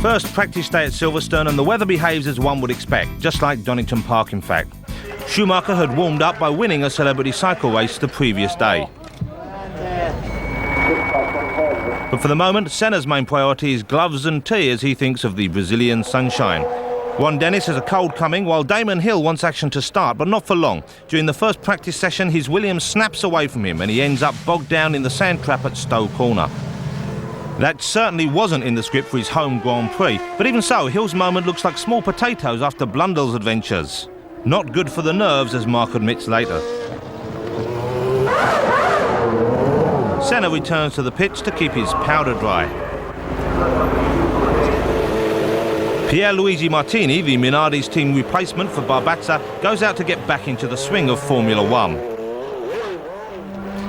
Speaker 1: First practice day at Silverstone and the weather behaves as one would expect, just like Donington Park in fact. Schumacher had warmed up by winning a celebrity cycle race the previous day. But for the moment, Senna's main priority is gloves and tea as he thinks of the Brazilian sunshine. Ron Dennis has a cold coming while Damon Hill wants action to start, but not for long. During the first practice session, his Williams snaps away from him and he ends up bogged down in the sand trap at Stowe Corner. That certainly wasn't in the script for his home Grand Prix, but even so, Hill's moment looks like small potatoes after Blundel's adventures. Not good for the nerves, as Mark admits later. Senna returns to the pits to keep his powder dry. Pierluigi Martini, the Minardi's team replacement for Barbazza, goes out to get back into the swing of Formula One.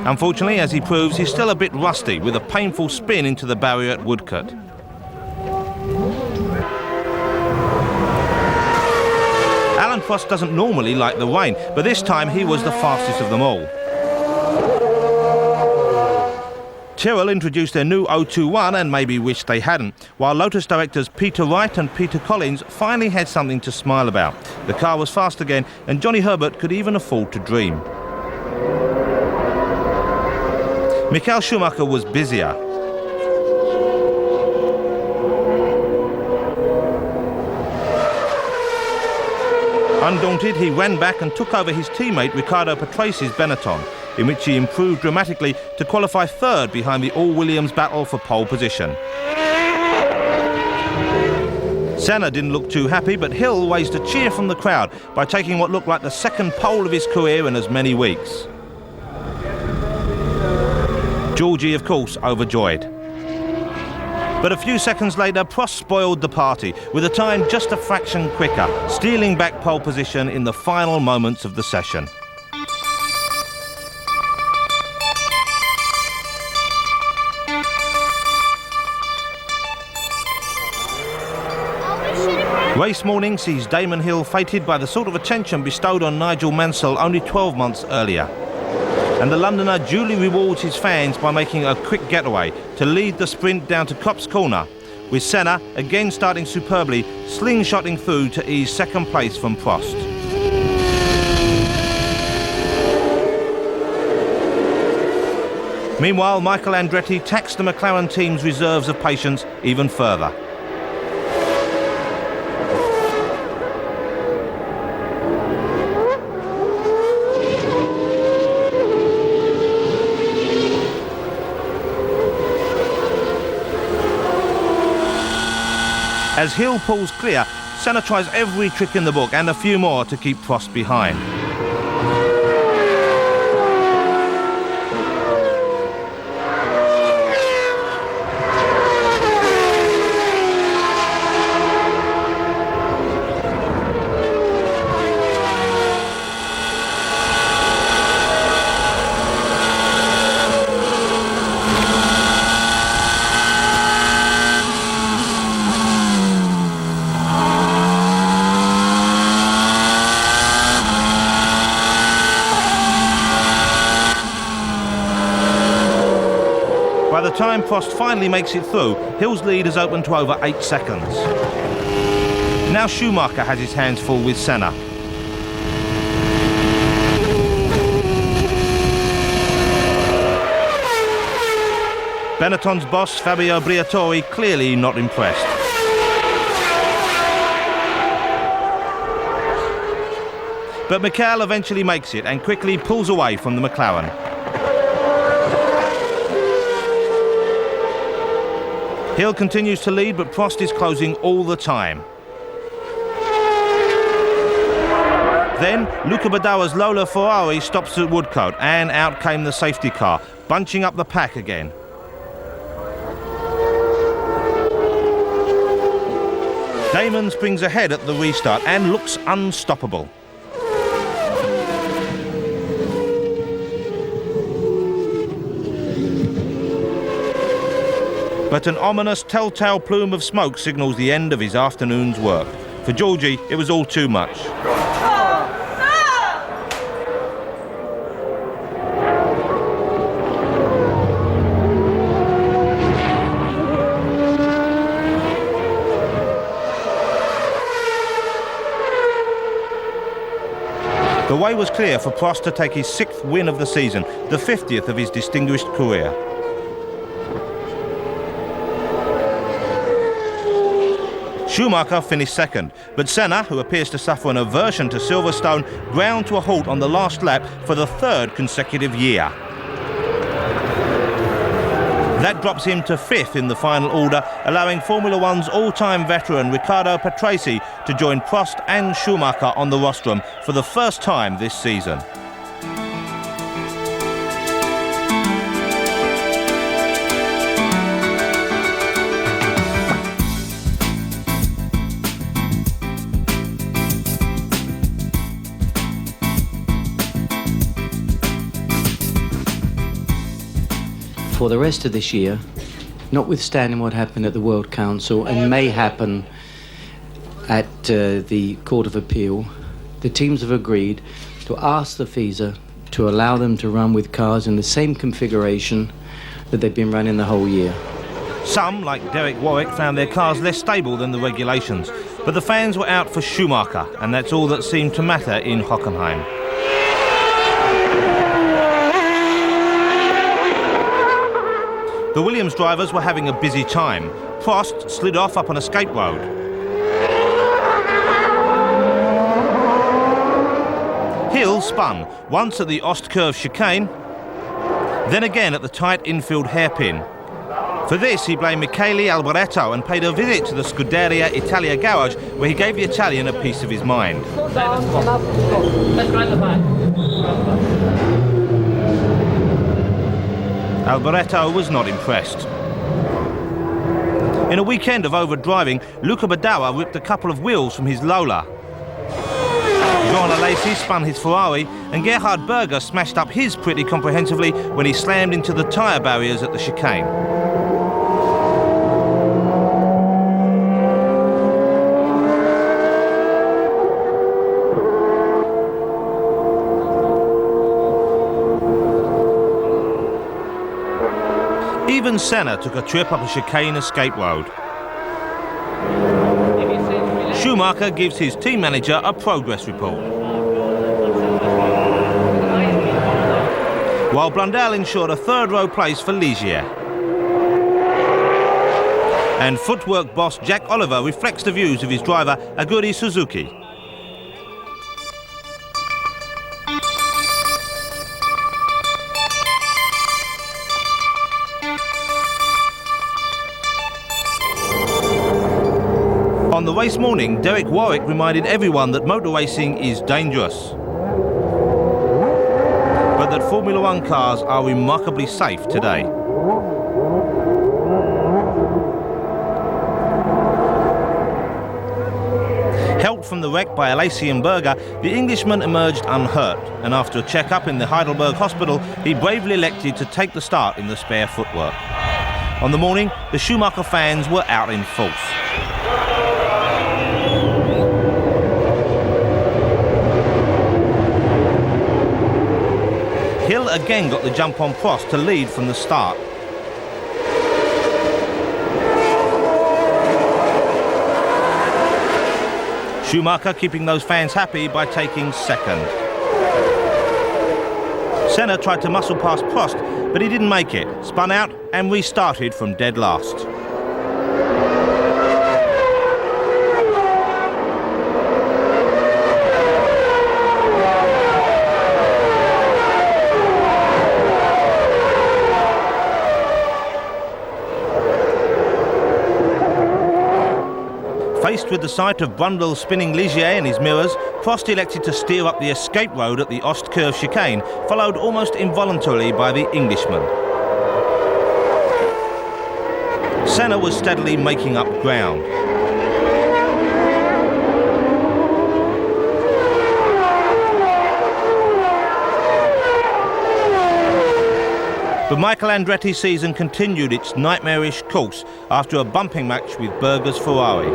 Speaker 1: Unfortunately, as he proves, he's still a bit rusty, with a painful spin into the barrier at Woodcote. Alain Prost doesn't normally like the rain, but this time he was the fastest of them all. Tyrrell introduced their new 021 and maybe wished they hadn't, while Lotus directors Peter Wright and Peter Collins finally had something to smile about. The car was fast again, and Johnny Herbert could even afford to dream. Michael Schumacher was busier. Undaunted, he ran back and took over his teammate Riccardo Patrese Benetton, in which he improved dramatically to qualify third behind the all-Williams battle for pole position. Senna didn't look too happy, but Hill raised a cheer from the crowd by taking what looked like the second pole of his career in as many weeks. Georgie, of course, overjoyed. But a few seconds later, Prost spoiled the party, with a time just a fraction quicker, stealing back pole position in the final moments of the session. Race morning sees Damon Hill fated by the sort of attention bestowed on Nigel Mansell only 12 months earlier. And the Londoner duly rewards his fans by making a quick getaway to lead the sprint down to Copse Corner, with Senna again starting superbly, slingshotting through to ease second place from Prost. Meanwhile, Michael Andretti taxed the McLaren team's reserves of patience even further. As Hill pulls clear, Senna tries every trick in the book and a few more to keep Prost behind. By the time Prost finally makes it through, Hill's lead is open to over 8 seconds. Now Schumacher has his hands full with Senna. Benetton's boss, Fabio Briatore, clearly not impressed. But Michael eventually makes it and quickly pulls away from the McLaren. Hill continues to lead, but Prost is closing all the time. Then, Luca Badoer's Lola Ferrari stops at Woodcote, and out came the safety car, bunching up the pack again. Damon springs ahead at the restart and looks unstoppable. But an ominous telltale plume of smoke signals the end of his afternoon's work. For Georgie, it was all too much. The way was clear for Prost to take his 6th win of the season, the 50th of his distinguished career. Schumacher finished second, but Senna, who appears to suffer an aversion to Silverstone, ground to a halt on the last lap for the 3rd consecutive year. That drops him to 5th in the final order, allowing Formula One's all-time veteran Riccardo Patrese to join Prost and Schumacher on the rostrum for the first time this season.
Speaker 7: For the rest of this year, notwithstanding what happened at the World Council and may happen at the Court of Appeal, the teams have agreed to ask the FISA to allow them to run with cars in the same configuration that they've been running the whole year.
Speaker 1: Some, like Derek Warwick, found their cars less stable than the regulations, but the fans were out for Schumacher, and that's all that seemed to matter in Hockenheim. The Williams drivers were having a busy time. Prost slid off up an escape road. Hill spun, once at the Ostkurve chicane, then again at the tight infield hairpin. For this, he blamed Michele Alboreto and paid a visit to the Scuderia Italia garage, where he gave the Italian a piece of his mind. Alboreto was not impressed. In a weekend of overdriving, Luca Badoa ripped a couple of wheels from his Lola. Jean Alesi spun his Ferrari, and Gerhard Berger smashed up his pretty comprehensively when he slammed into the tyre barriers at the chicane. Even Senna took a trip up a chicane escape road. Schumacher gives his team manager a progress report. While Blundell ensured a third-row place for Ligier. And footwork boss Jack Oliver reflects the views of his driver Aguri Suzuki. On the race morning, Derek Warwick reminded everyone that motor racing is dangerous, but that Formula One cars are remarkably safe today. Helped from the wreck by Alesi and Berger, the Englishman emerged unhurt, and after a check-up in the Heidelberg hospital, he bravely elected to take the start in the spare footwork. On the morning, the Schumacher fans were out in force. Hill again got the jump on Prost to lead from the start. Schumacher keeping those fans happy by taking second. Senna tried to muscle past Prost, but he didn't make it, spun out and restarted from dead last. Faced with the sight of Brundle spinning Ligier in his mirrors, Prost elected to steer up the escape road at the Ostkurve chicane, followed almost involuntarily by the Englishman. Senna was steadily making up ground. But Michael Andretti's season continued its nightmarish course after a bumping match with Berger's Ferrari.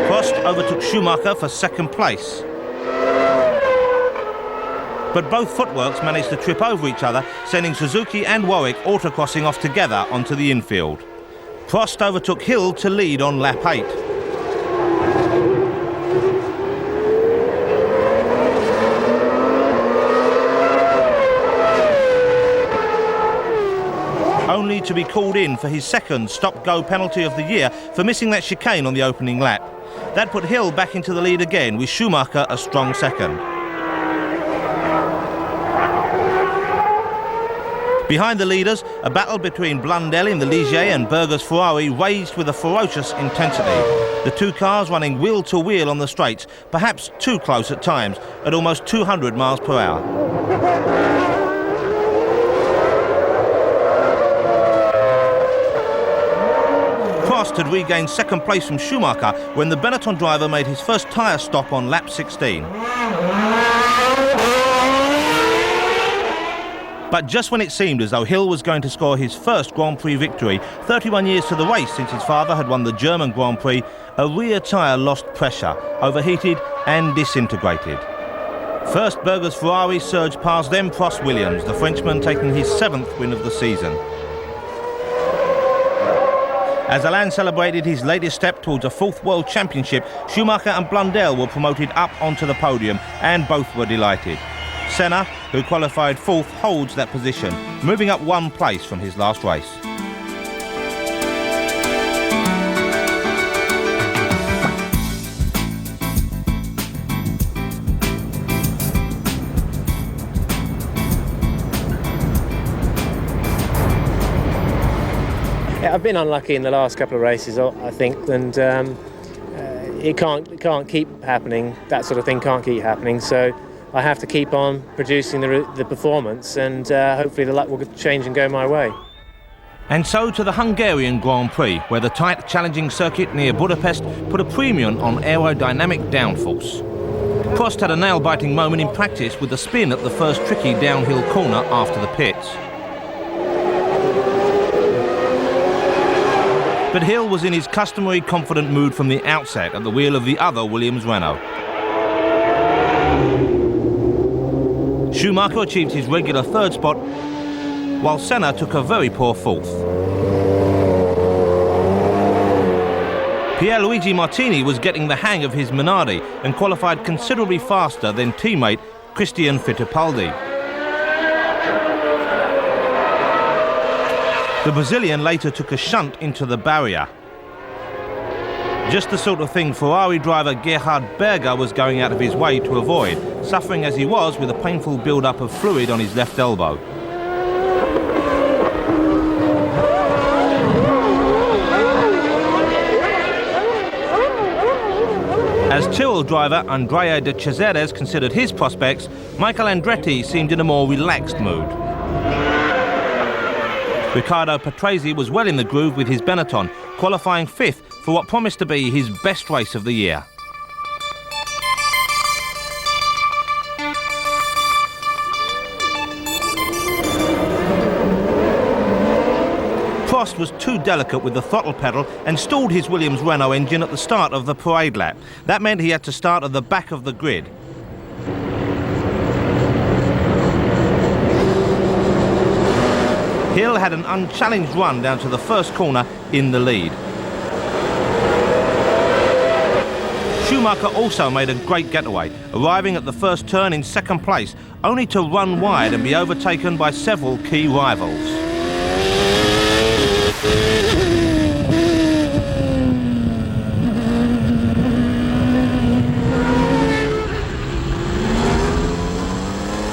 Speaker 1: Prost overtook Schumacher for second place. But both footworks managed to trip over each other, sending Suzuki and Warwick autocrossing off together onto the infield. Prost overtook Hill to lead on lap 8. Only to be called in for his second stop-go penalty of the year for missing that chicane on the opening lap. That put Hill back into the lead again, with Schumacher a strong second. Behind the leaders, a battle between Blundell in the Ligier and Berger's Ferrari raged with a ferocious intensity. The two cars running wheel to wheel on the straights, perhaps too close at times, at almost 200 miles per hour. Prost had regained second place from Schumacher when the Benetton driver made his first tyre stop on lap 16. But just when it seemed as though Hill was going to score his first Grand Prix victory, 31 years to the race since his father had won the German Grand Prix, a rear tyre lost pressure, overheated and disintegrated. First, Berger's Ferrari surged past then Prost Williams, the Frenchman taking his 7th win of the season. As Alain celebrated his latest step towards a 4th World Championship, Schumacher and Blundell were promoted up onto the podium, and both were delighted. Senna, who qualified 4th, holds that position, moving up 1 place from his last race.
Speaker 5: Yeah, I've been unlucky in the last couple of races, I think, and it can't keep happening. That sort of thing can't keep happening. So I have to keep on producing the performance, and hopefully the luck will change and go my way.
Speaker 1: And so to the Hungarian Grand Prix, where the tight, challenging circuit near Budapest put a premium on aerodynamic downforce. Prost had a nail-biting moment in practice with a spin at the first tricky downhill corner after the pits. But Hill was in his customary confident mood from the outset at the wheel of the other Williams Renault. Schumacher achieved his regular 3rd spot, while Senna took a very poor 4th. Pierluigi Martini was getting the hang of his Minardi and qualified considerably faster than teammate Christian Fittipaldi. The Brazilian later took a shunt into the barrier. Just the sort of thing Ferrari driver Gerhard Berger was going out of his way to avoid, suffering as he was with a painful build-up of fluid on his left elbow. As Tyrrell driver Andrea de Cesares considered his prospects, Michael Andretti seemed in a more relaxed mood. Riccardo Patrese was well in the groove with his Benetton, qualifying 5th for what promised to be his best race of the year. Prost was too delicate with the throttle pedal and stalled his Williams Renault engine at the start of the parade lap. That meant he had to start at the back of the grid. Hill had an unchallenged run down to the first corner in the lead. Schumacher also made a great getaway, arriving at the first turn in 2nd place, only to run wide and be overtaken by several key rivals.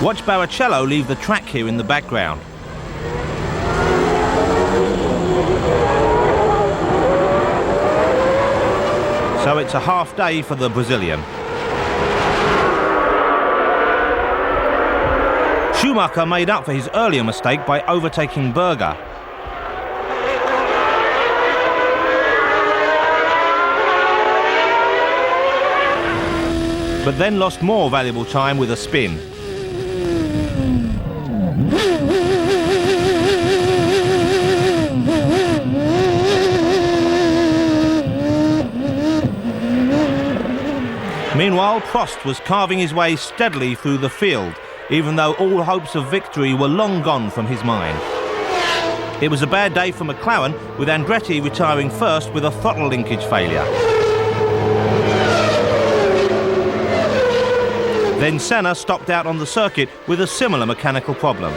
Speaker 1: Watch Barrichello leave the track here in the background. So it's a half day for the Brazilian. Schumacher made up for his earlier mistake by overtaking Berger. But then lost more valuable time with a spin. Meanwhile, Prost was carving his way steadily through the field, even though all hopes of victory were long gone from his mind. It was a bad day for McLaren, with Andretti retiring first with a throttle linkage failure. Then Senna stopped out on the circuit with a similar mechanical problem.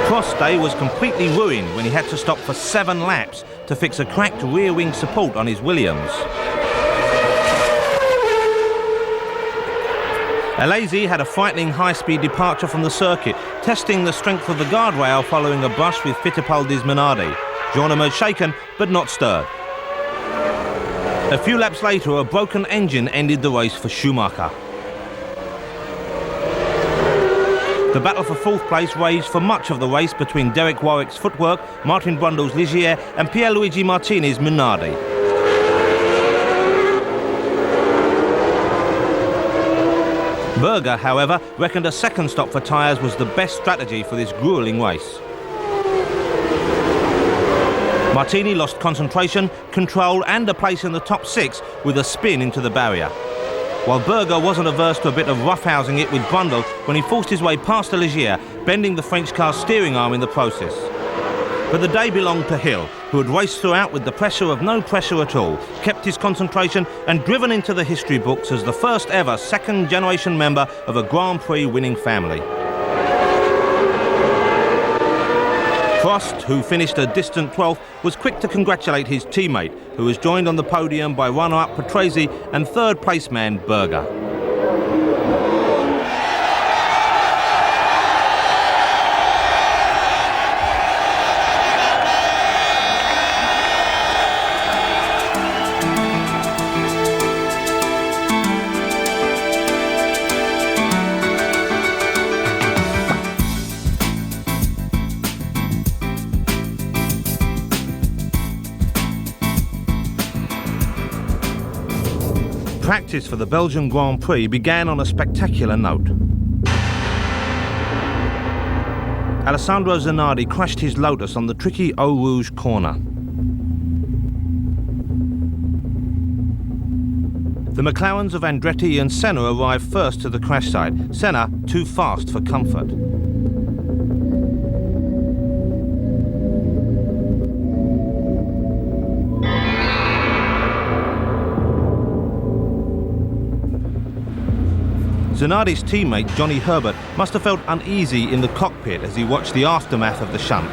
Speaker 1: Prost's day was completely ruined when he had to stop for 7 laps to fix a cracked rear wing support on his Williams. Alesi had a frightening high-speed departure from the circuit, testing the strength of the guardrail following a brush with Fittipaldi's Minardi. Jean emerged shaken, but not stirred. A few laps later, a broken engine ended the race for Schumacher. The battle for 4th place raged for much of the race between Derek Warwick's footwork, Martin Brundle's Ligier and Pierluigi Martini's Minardi. Berger, however, reckoned a second stop for tyres was the best strategy for this gruelling race. Martini lost concentration, control and a place in the top 6 with a spin into the barrier. While Berger wasn't averse to a bit of roughhousing it with Brundle when he forced his way past Ligier, bending the French car's steering arm in the process. But the day belonged to Hill, who had raced throughout with the pressure of no pressure at all, kept his concentration and driven into the history books as the first ever second-generation member of a Grand Prix winning family. Prost, who finished a distant 12th, was quick to congratulate his teammate, who was joined on the podium by runner-up Patrese and third-place man Berger. Practice for the Belgian Grand Prix began on a spectacular note. Alessandro Zanardi crashed his Lotus on the tricky Eau Rouge corner. The McLarens of Andretti and Senna arrived first to the crash site, Senna too fast for comfort. Zanardi's teammate, Johnny Herbert, must have felt uneasy in the cockpit as he watched the aftermath of the shunt.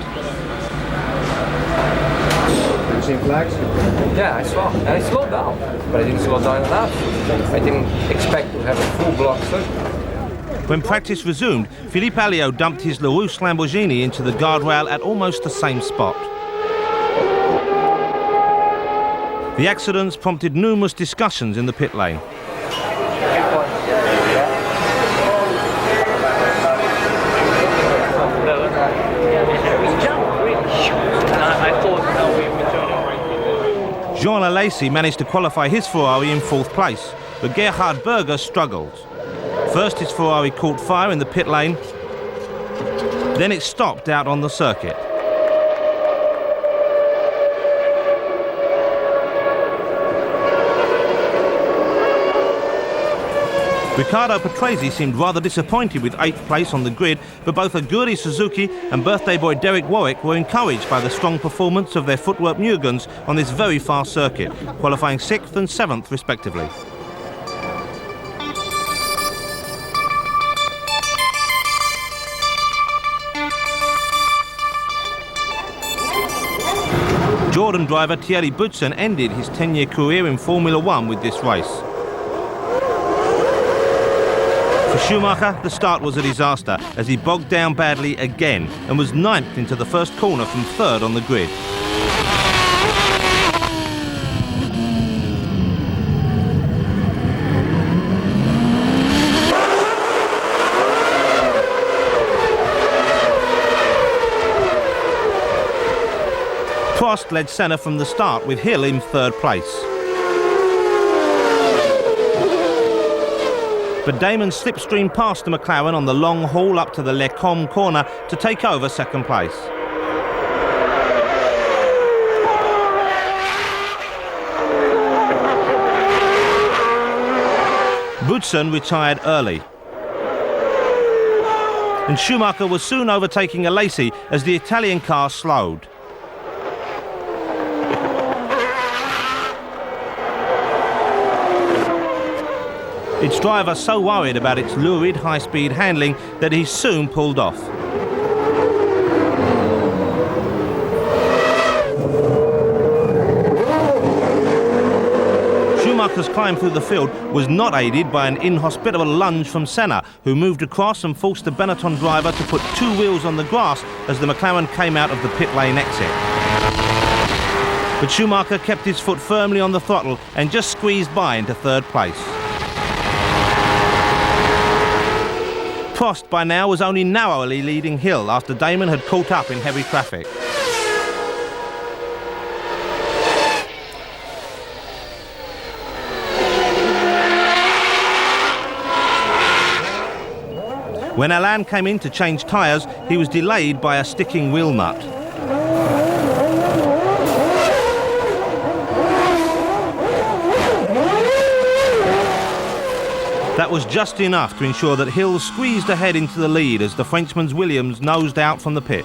Speaker 8: Did you see flags? Yeah, I saw. And I slowed down, but I didn't slow down enough. I didn't expect to have a full block circuit.
Speaker 1: When practice resumed, Philippe Alliot dumped his Larousse Lamborghini into the guardrail at almost the same spot. The accidents prompted numerous discussions in the pit lane. Jean Alesi managed to qualify his Ferrari in 4th place, but Gerhard Berger struggled. First his Ferrari caught fire in the pit lane, then it stopped out on the circuit. Riccardo Patrese seemed rather disappointed with 8th place on the grid, but both Aguri Suzuki and birthday boy Derek Warwick were encouraged by the strong performance of their footwork Mugens on this very fast circuit, qualifying 6th and 7th respectively. Jordan driver Thierry Boutsen ended his 10-year career in Formula One with this race. For Schumacher, the start was a disaster as he bogged down badly again and was 9th into the first corner from 3rd on the grid. Prost led Senna from the start with Hill in 3rd place. But Damon slipstreamed past the McLaren on the long haul up to the Les Combes corner to take over 2nd place. Boutsen retired early. And Schumacher was soon overtaking Alesi as the Italian car slowed. Its driver so worried about its lurid high-speed handling that he soon pulled off. Schumacher's climb through the field was not aided by an inhospitable lunge from Senna, who moved across and forced the Benetton driver to put 2 wheels on the grass as the McLaren came out of the pit lane exit. But Schumacher kept his foot firmly on the throttle and just squeezed by into 3rd place. Prost by now was only narrowly leading Hill after Damon had caught up in heavy traffic. When Alain came in to change tyres, he was delayed by a sticking wheel nut. That was just enough to ensure that Hill squeezed ahead into the lead as the Frenchman's Williams nosed out from the pit.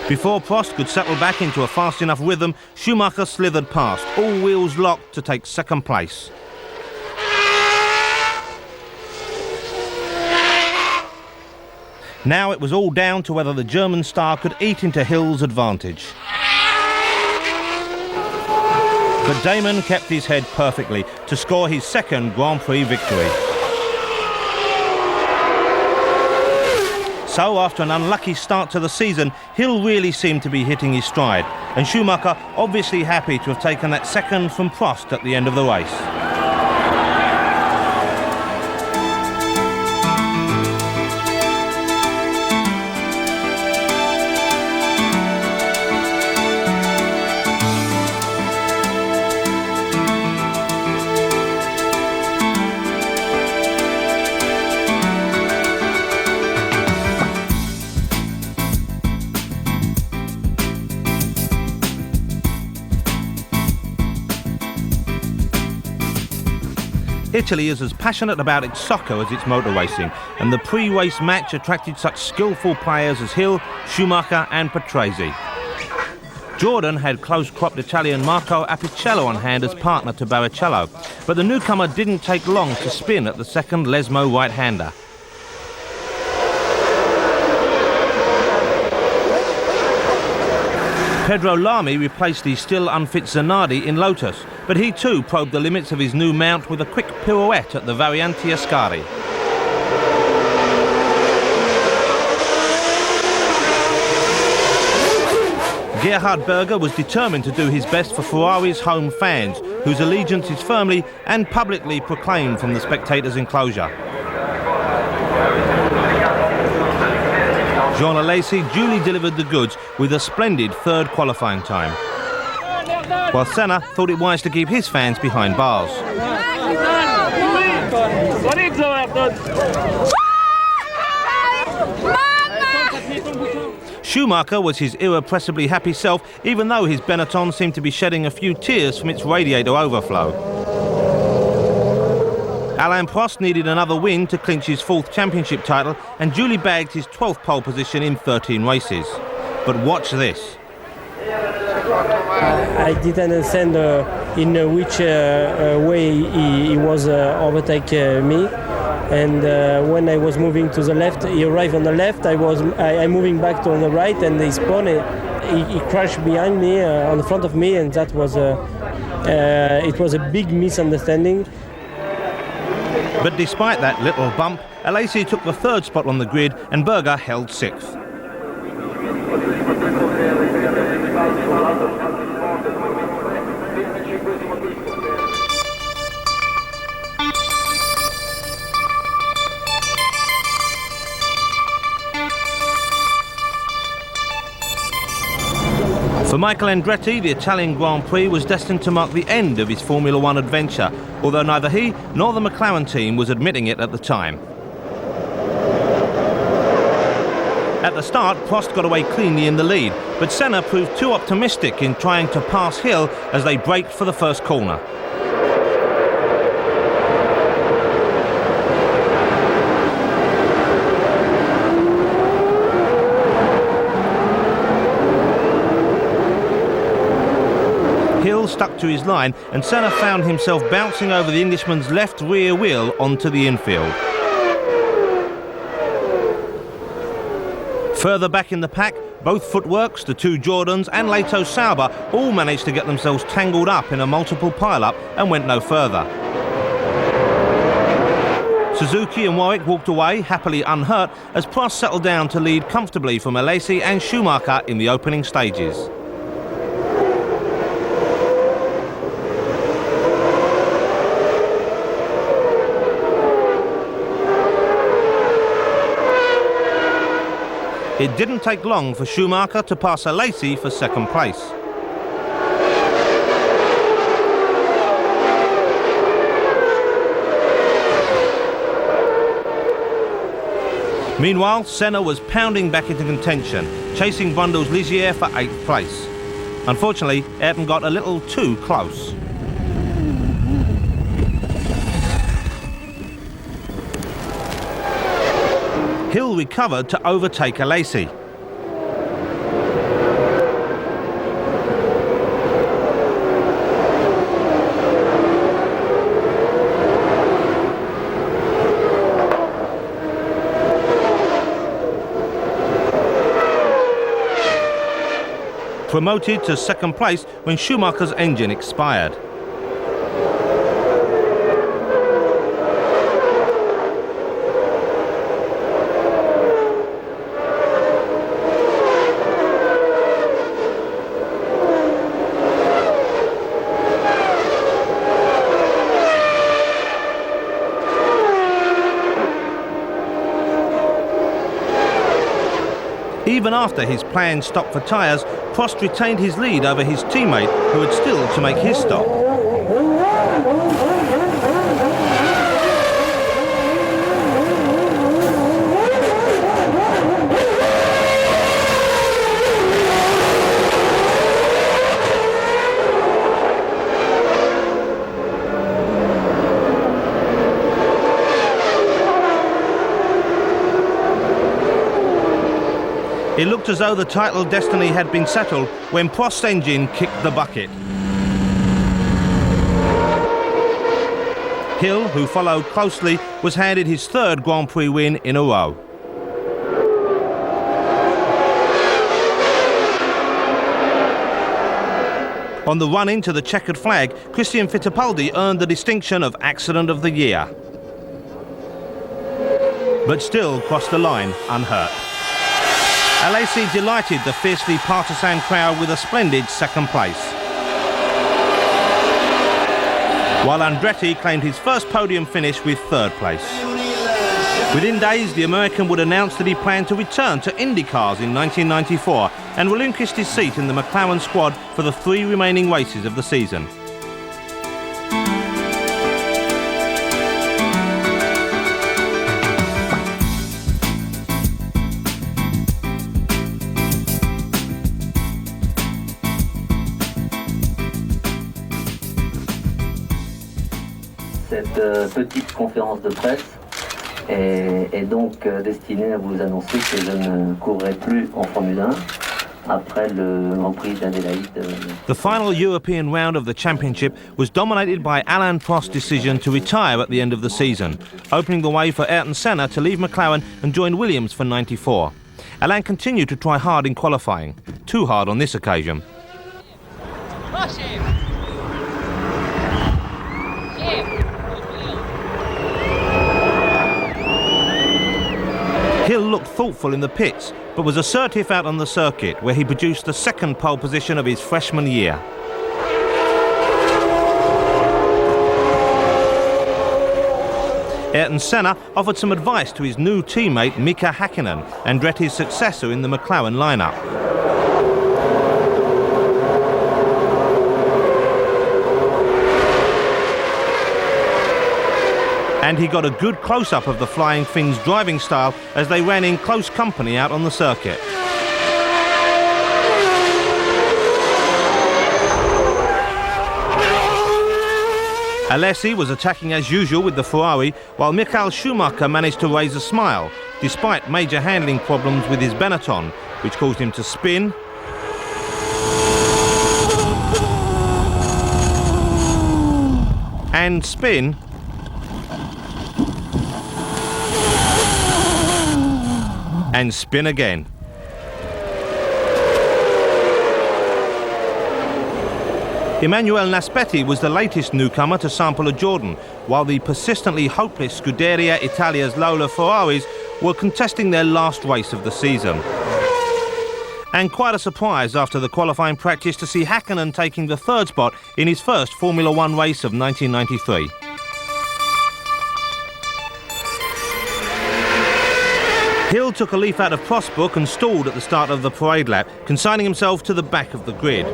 Speaker 1: Before Prost could settle back into a fast enough rhythm, Schumacher slithered past, all wheels locked to take second place. Now it was all down to whether the German star could eat into Hill's advantage. But Damon kept his head perfectly to score his second Grand Prix victory. So after an unlucky start to the season, Hill really seemed to be hitting his stride, and Schumacher obviously happy to have taken that second from Prost at the end of the race. Italy is as passionate about its soccer as its motor racing, and the pre-race match attracted such skillful players as Hill, Schumacher and Patrese. Jordan had close-cropped Italian Marco Apicello on hand as partner to Barrichello, but the newcomer didn't take long to spin at the second Lesmo right-hander. Pedro Lamy replaced the still unfit Zanardi in Lotus, but he too probed the limits of his new mount with a quick pirouette at the Variante Ascari. Gerhard Berger was determined to do his best for Ferrari's home fans, whose allegiance is firmly and publicly proclaimed from the spectators' enclosure. Jean Alesi duly delivered the goods with a splendid third qualifying time, while Senna thought it wise to keep his fans behind bars. Schumacher was his irrepressibly happy self, even though his Benetton seemed to be shedding a few tears from its radiator overflow. Alain Prost needed another win to clinch his fourth championship title and duly bagged his 12th pole position in 13 races. But watch this.
Speaker 9: I didn't understand in which way he was overtake me, and when I was moving to the left, he arrived on the left. I'm moving back to on the right, and he spun. He crashed behind me, on the front of me, and that was it was a big misunderstanding.
Speaker 1: But despite that little bump, Alesi took the third spot on the grid and Berger held sixth. For Michael Andretti, the Italian Grand Prix was destined to mark the end of his Formula One adventure, although neither he nor the McLaren team was admitting it at the time. At the start, Prost got away cleanly in the lead, but Senna proved too optimistic in trying to pass Hill as they braked for the first corner. Hill stuck to his line and Senna found himself bouncing over the Englishman's left rear wheel onto the infield. Further back in the pack, both Footworks, the two Jordans and Lato Sauber all managed to get themselves tangled up in a multiple pile-up and went no further. Suzuki and Warwick walked away, happily unhurt, as Prost settled down to lead comfortably from Alesi and Schumacher in the opening stages. It didn't take long for Schumacher to pass Alesi for second place. Meanwhile, Senna was pounding back into contention, chasing Brundle's Ligier for 8th place. Unfortunately, Ayrton got a little too close. Hill recovered to overtake Alesi. Promoted to 2nd place when Schumacher's engine expired. Even after his planned stop for tyres, Prost retained his lead over his teammate, who had still to make his stop. It looked as though the title destiny had been settled when Prost's engine kicked the bucket. Hill, who followed closely, was handed his 3rd Grand Prix win in a row. On the run-in to the checkered flag, Christian Fittipaldi earned the distinction of Accident of the Year, but still crossed the line unhurt. Alesi delighted the fiercely partisan crowd with a splendid 2nd place, while Andretti claimed his first podium finish with 3rd place. Within days, the American would announce that he planned to return to IndyCars in 1994 and relinquished his seat in the McLaren squad for the 3 remaining races of the season.
Speaker 10: Cette petite conférence de presse est donc destinée à vous annoncer que je ne courrai plus en Formule 1 après le Grand Prix d'Adélaïde.
Speaker 1: The final European round of the championship was dominated by Alain Prost's decision to retire at the end of the season, opening the way for Ayrton Senna to leave McLaren and join Williams for '94. Alain continued to try hard in qualifying, too hard on this occasion. Hill looked thoughtful in the pits, but was assertive out on the circuit, where he produced the 2nd pole position of his freshman year. Ayrton Senna offered some advice to his new teammate Mika Häkkinen, Andretti's successor in the McLaren lineup. And he got a good close-up of the Flying Finn's driving style as they ran in close company out on the circuit. Alesi was attacking as usual with the Ferrari, while Michael Schumacher managed to raise a smile, despite major handling problems with his Benetton, which caused him to spin and spin and spin again. Emanuele Naspetti was the latest newcomer to sample a Jordan, while the persistently hopeless Scuderia Italia's Lola Ferraris were contesting their last race of the season. And quite a surprise after the qualifying practice to see Häkkinen taking the 3rd spot in his first Formula One race of 1993. Hill took a leaf out of Prost's book and stalled at the start of the parade lap, consigning himself to the back of the grid.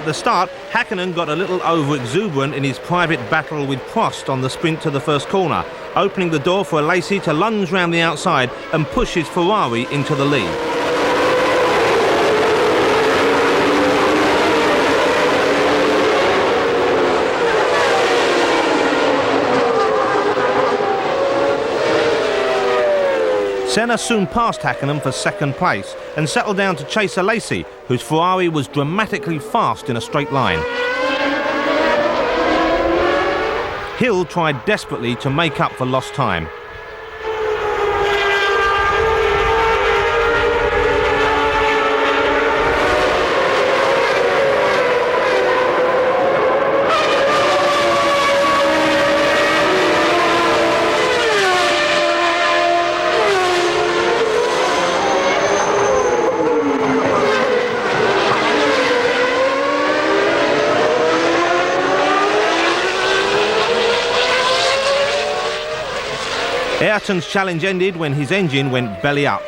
Speaker 1: At the start, Häkkinen got a little over-exuberant in his private battle with Prost on the sprint to the first corner, opening the door for Alesi to lunge round the outside and push his Ferrari into the lead. Senna soon passed Häkkinen for second place and settled down to chase Alesi, whose Ferrari was dramatically fast in a straight line. Hill tried desperately to make up for lost time. Ayrton's challenge ended when his engine went belly up.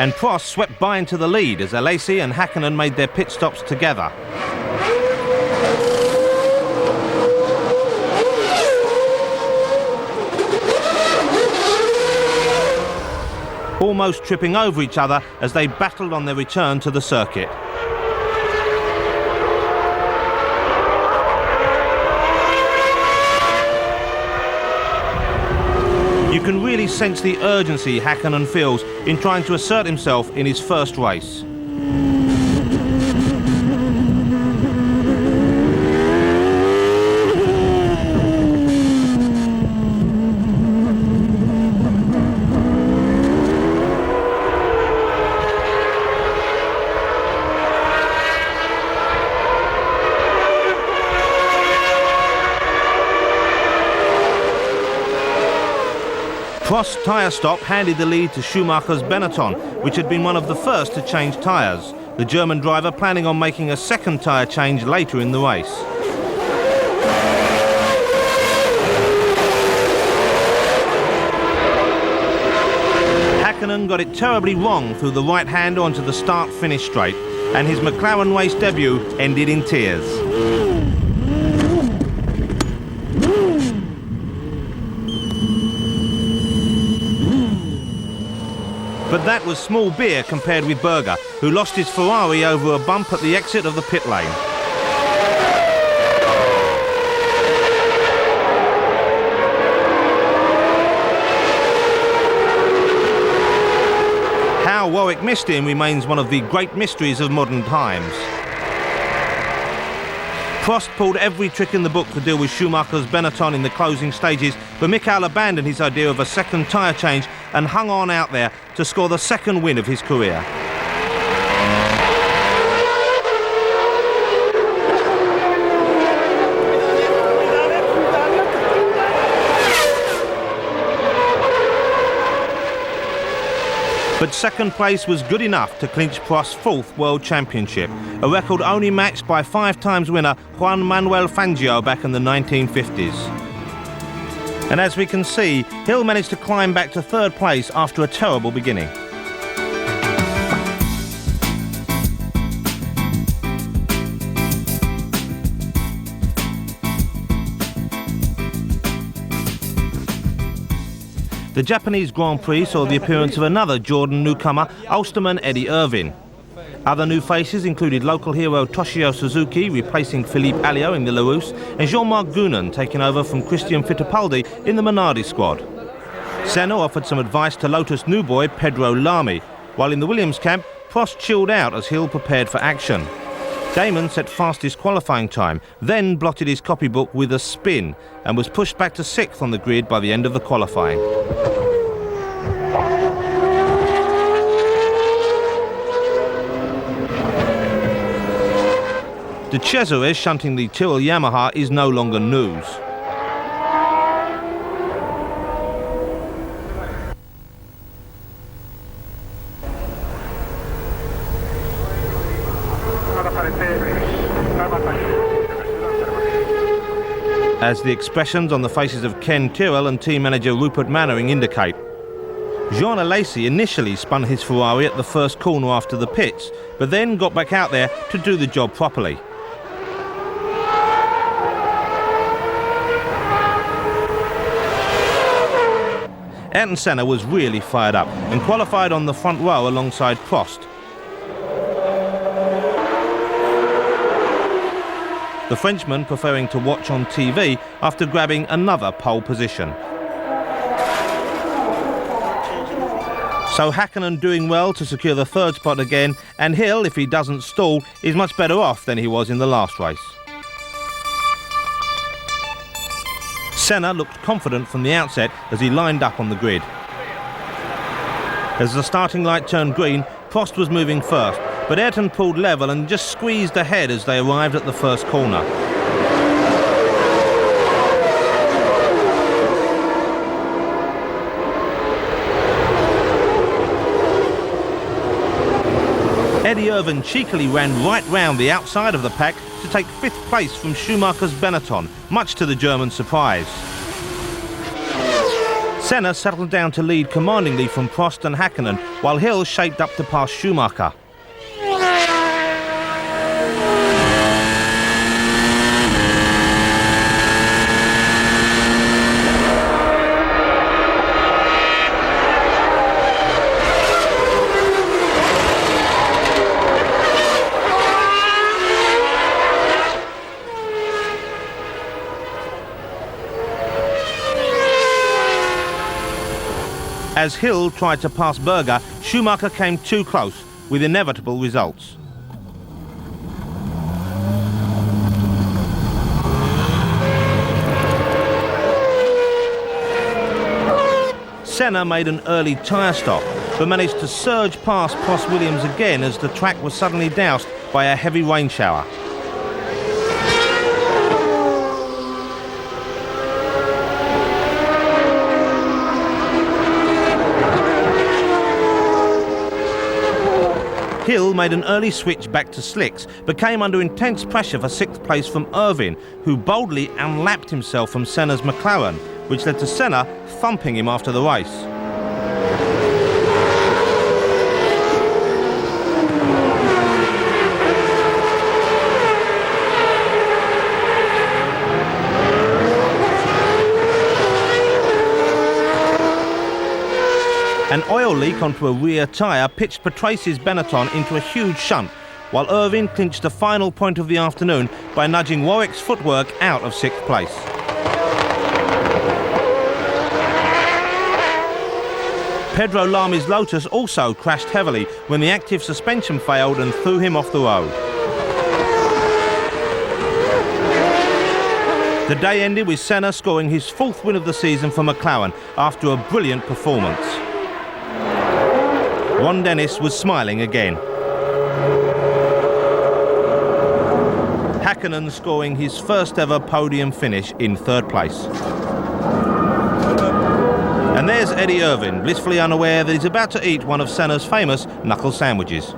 Speaker 1: And Prost swept by into the lead as Alesi and Häkkinen made their pit stops together. Almost tripping over each other as they battled on their return to the circuit. You can really sense the urgency Häkkinen feels in trying to assert himself in his first race. Prost's tyre stop handed the lead to Schumacher's Benetton, which had been one of the first to change tyres, the German driver planning on making a second tyre change later in the race. Häkkinen got it terribly wrong through the right hand onto the start-finish straight, and his McLaren race debut ended in tears. But that was small beer compared with Berger, who lost his Ferrari over a bump at the exit of the pit lane. How Warwick missed him remains one of the great mysteries of modern times. Prost pulled every trick in the book to deal with Schumacher's Benetton in the closing stages, but Michael abandoned his idea of a second tyre change and hung on out there to score the second win of his career. But second place was good enough to clinch Prost's fourth World Championship, a record only matched by 5-time winner Juan Manuel Fangio back in the 1950s. And as we can see, Hill managed to climb back to third place after a terrible beginning. The Japanese Grand Prix saw the appearance of another Jordan newcomer, Ulsterman Eddie Irvine. Other new faces included local hero Toshio Suzuki replacing Philippe Alliot in the Larousse, and Jean-Marc Gounon taking over from Christian Fittipaldi in the Minardi squad. Senna offered some advice to Lotus new boy Pedro Lamy, while in the Williams camp, Prost chilled out as Hill prepared for action. Damon set fastest qualifying time, then blotted his copybook with a spin and was pushed back to 6th on the grid by the end of the qualifying. De Cesaris shunting the Tyrrell Yamaha is no longer news. as the expressions on the faces of Ken Tyrrell and team manager Rupert Mannering indicate. Jean Alesi initially spun his Ferrari at the first corner after the pits, but then got back out there to do the job properly. Ayrton Senna was really fired up and qualified on the front row alongside Prost. The Frenchman preferring to watch on TV after grabbing another pole position. So Häkkinen doing well to secure the third spot again, and Hill, if he doesn't stall, is much better off than he was in the last race. Senna looked confident from the outset as he lined up on the grid. As the starting light turned green, Prost was moving first, but Ayrton pulled level and just squeezed ahead as they arrived at the first corner. Eddie Irvine cheekily ran right round the outside of the pack to take 5th place from Schumacher's Benetton, much to the German surprise. Senna settled down to lead commandingly from Prost and Häkkinen, while Hill shaped up to pass Schumacher. As Hill tried to pass Berger, Schumacher came too close, with inevitable results. Senna made an early tyre stop, but managed to surge past Prost Williams again as the track was suddenly doused by a heavy rain shower. Hill made an early switch back to slicks, but came under intense pressure for 6th place from Irvine, who boldly unlapped himself from Senna's McLaren, which led to Senna thumping him after the race. An oil leak onto a rear tyre pitched Patrace's Benetton into a huge shunt, while Irvine clinched the final point of the afternoon by nudging Warwick's footwork out of 6th place. Pedro Lami's Lotus also crashed heavily when the active suspension failed and threw him off the road. The day ended with Senna scoring his 4th win of the season for McLaren after a brilliant performance. Ron Dennis was smiling again. Häkkinen scoring his first ever podium finish in 3rd place. And there's Eddie Irvine, blissfully unaware that he's about to eat one of Senna's famous knuckle sandwiches.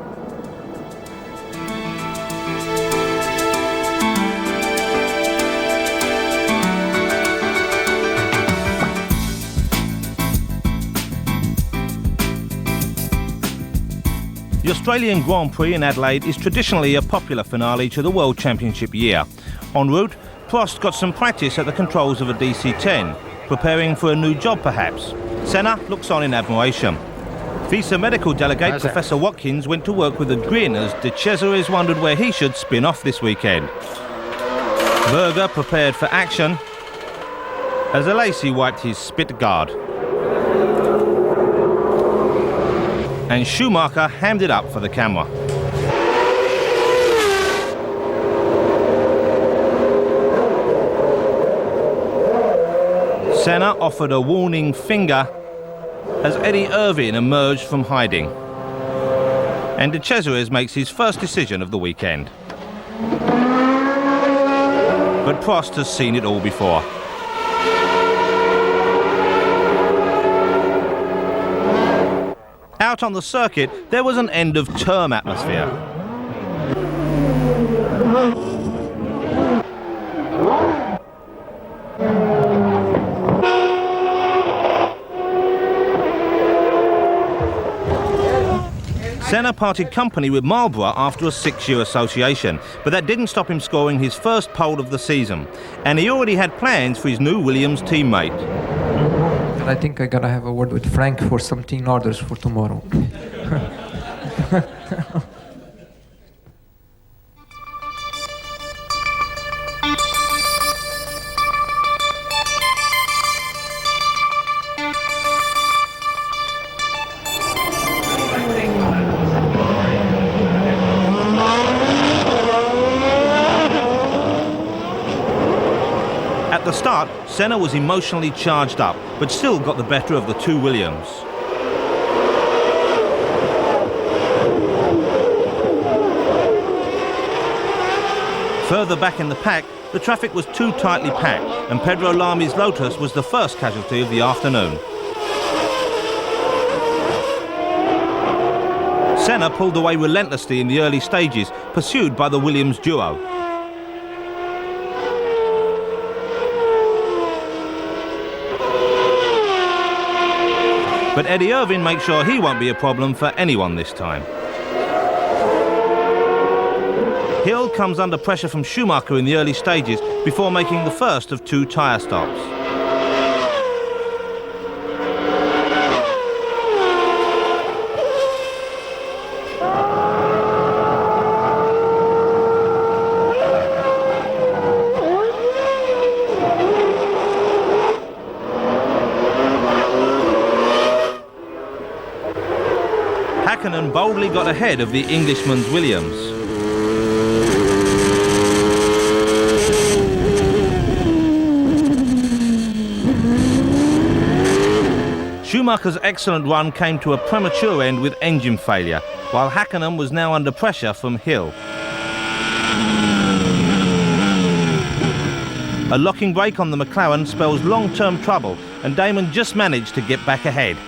Speaker 1: The Australian Grand Prix in Adelaide is traditionally a popular finale to the World Championship year. En route, Prost got some practice at the controls of a DC-10, preparing for a new job perhaps. Senna looks on in admiration. Visa medical delegate Professor Watkins went to work with a grin as De Cesaris wondered where he should spin off this weekend. Berger prepared for action as Alesi wiped his spit guard. And Schumacher hammed it up for the camera. Senna offered a warning finger as Eddie Irvine emerged from hiding. And De Cesaris makes his first decision of the weekend. But Prost has seen it all before. Out on the circuit, there was an end-of-term atmosphere. Senna parted company with Marlboro after a 6-year association, but that didn't stop him scoring his first pole of the season. And he already had plans for his new Williams teammate.
Speaker 8: I think I gotta have a word with Frank for some team orders for tomorrow.
Speaker 1: At the start, Senna was emotionally charged up, but still got the better of the two Williams. Further back in the pack, the traffic was too tightly packed, and Pedro Lami's Lotus was the first casualty of the afternoon. Senna pulled away relentlessly in the early stages, pursued by the Williams duo. But Eddie Irvine makes sure he won't be a problem for anyone this time. Hill comes under pressure from Schumacher in the early stages before making the first of 2 tyre stops. Hakkinen boldly got ahead of the Englishman's Williams. Schumacher's excellent run came to a premature end with engine failure, while Hakkinen was now under pressure from Hill. A locking brake on the McLaren spells long-term trouble, and Damon just managed to get back ahead.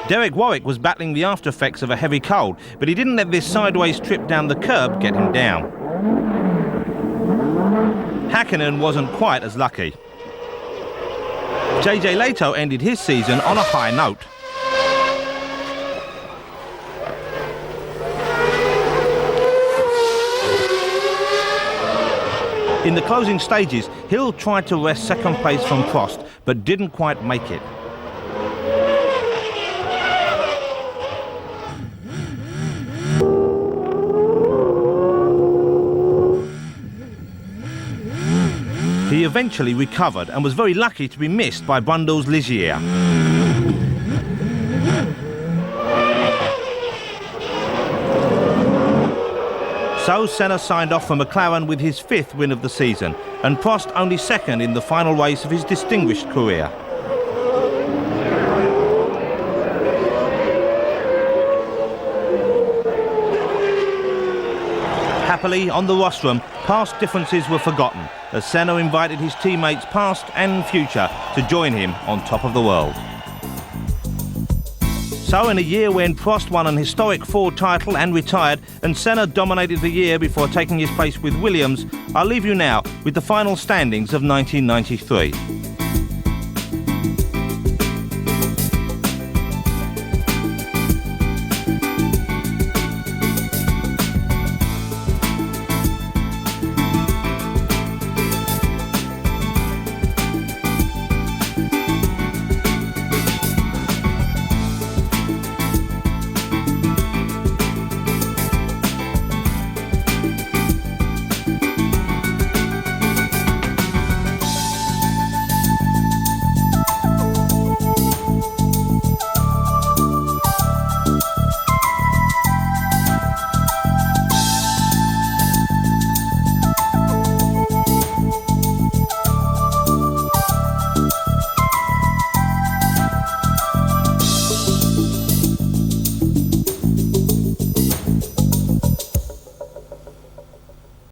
Speaker 1: Derek Warwick was battling the after effects of a heavy cold, but he didn't let this sideways trip down the curb get him down. Hakkinen wasn't quite as lucky. JJ Lehto ended his season on a high note. In the closing stages, Hill tried to wrest second place from Prost, but didn't quite make it. He eventually recovered and was very lucky to be missed by Brundle's Ligier. So Senna signed off for McLaren with his 5th win of the season, and Prost only 2nd in the final race of his distinguished career. Happily, on the rostrum, past differences were forgotten, as Senna invited his teammates past and future to join him on top of the world. So in a year when Prost won an historic Ford title and retired, and Senna dominated the year before taking his place with Williams, I'll leave you now with the final standings of 1993.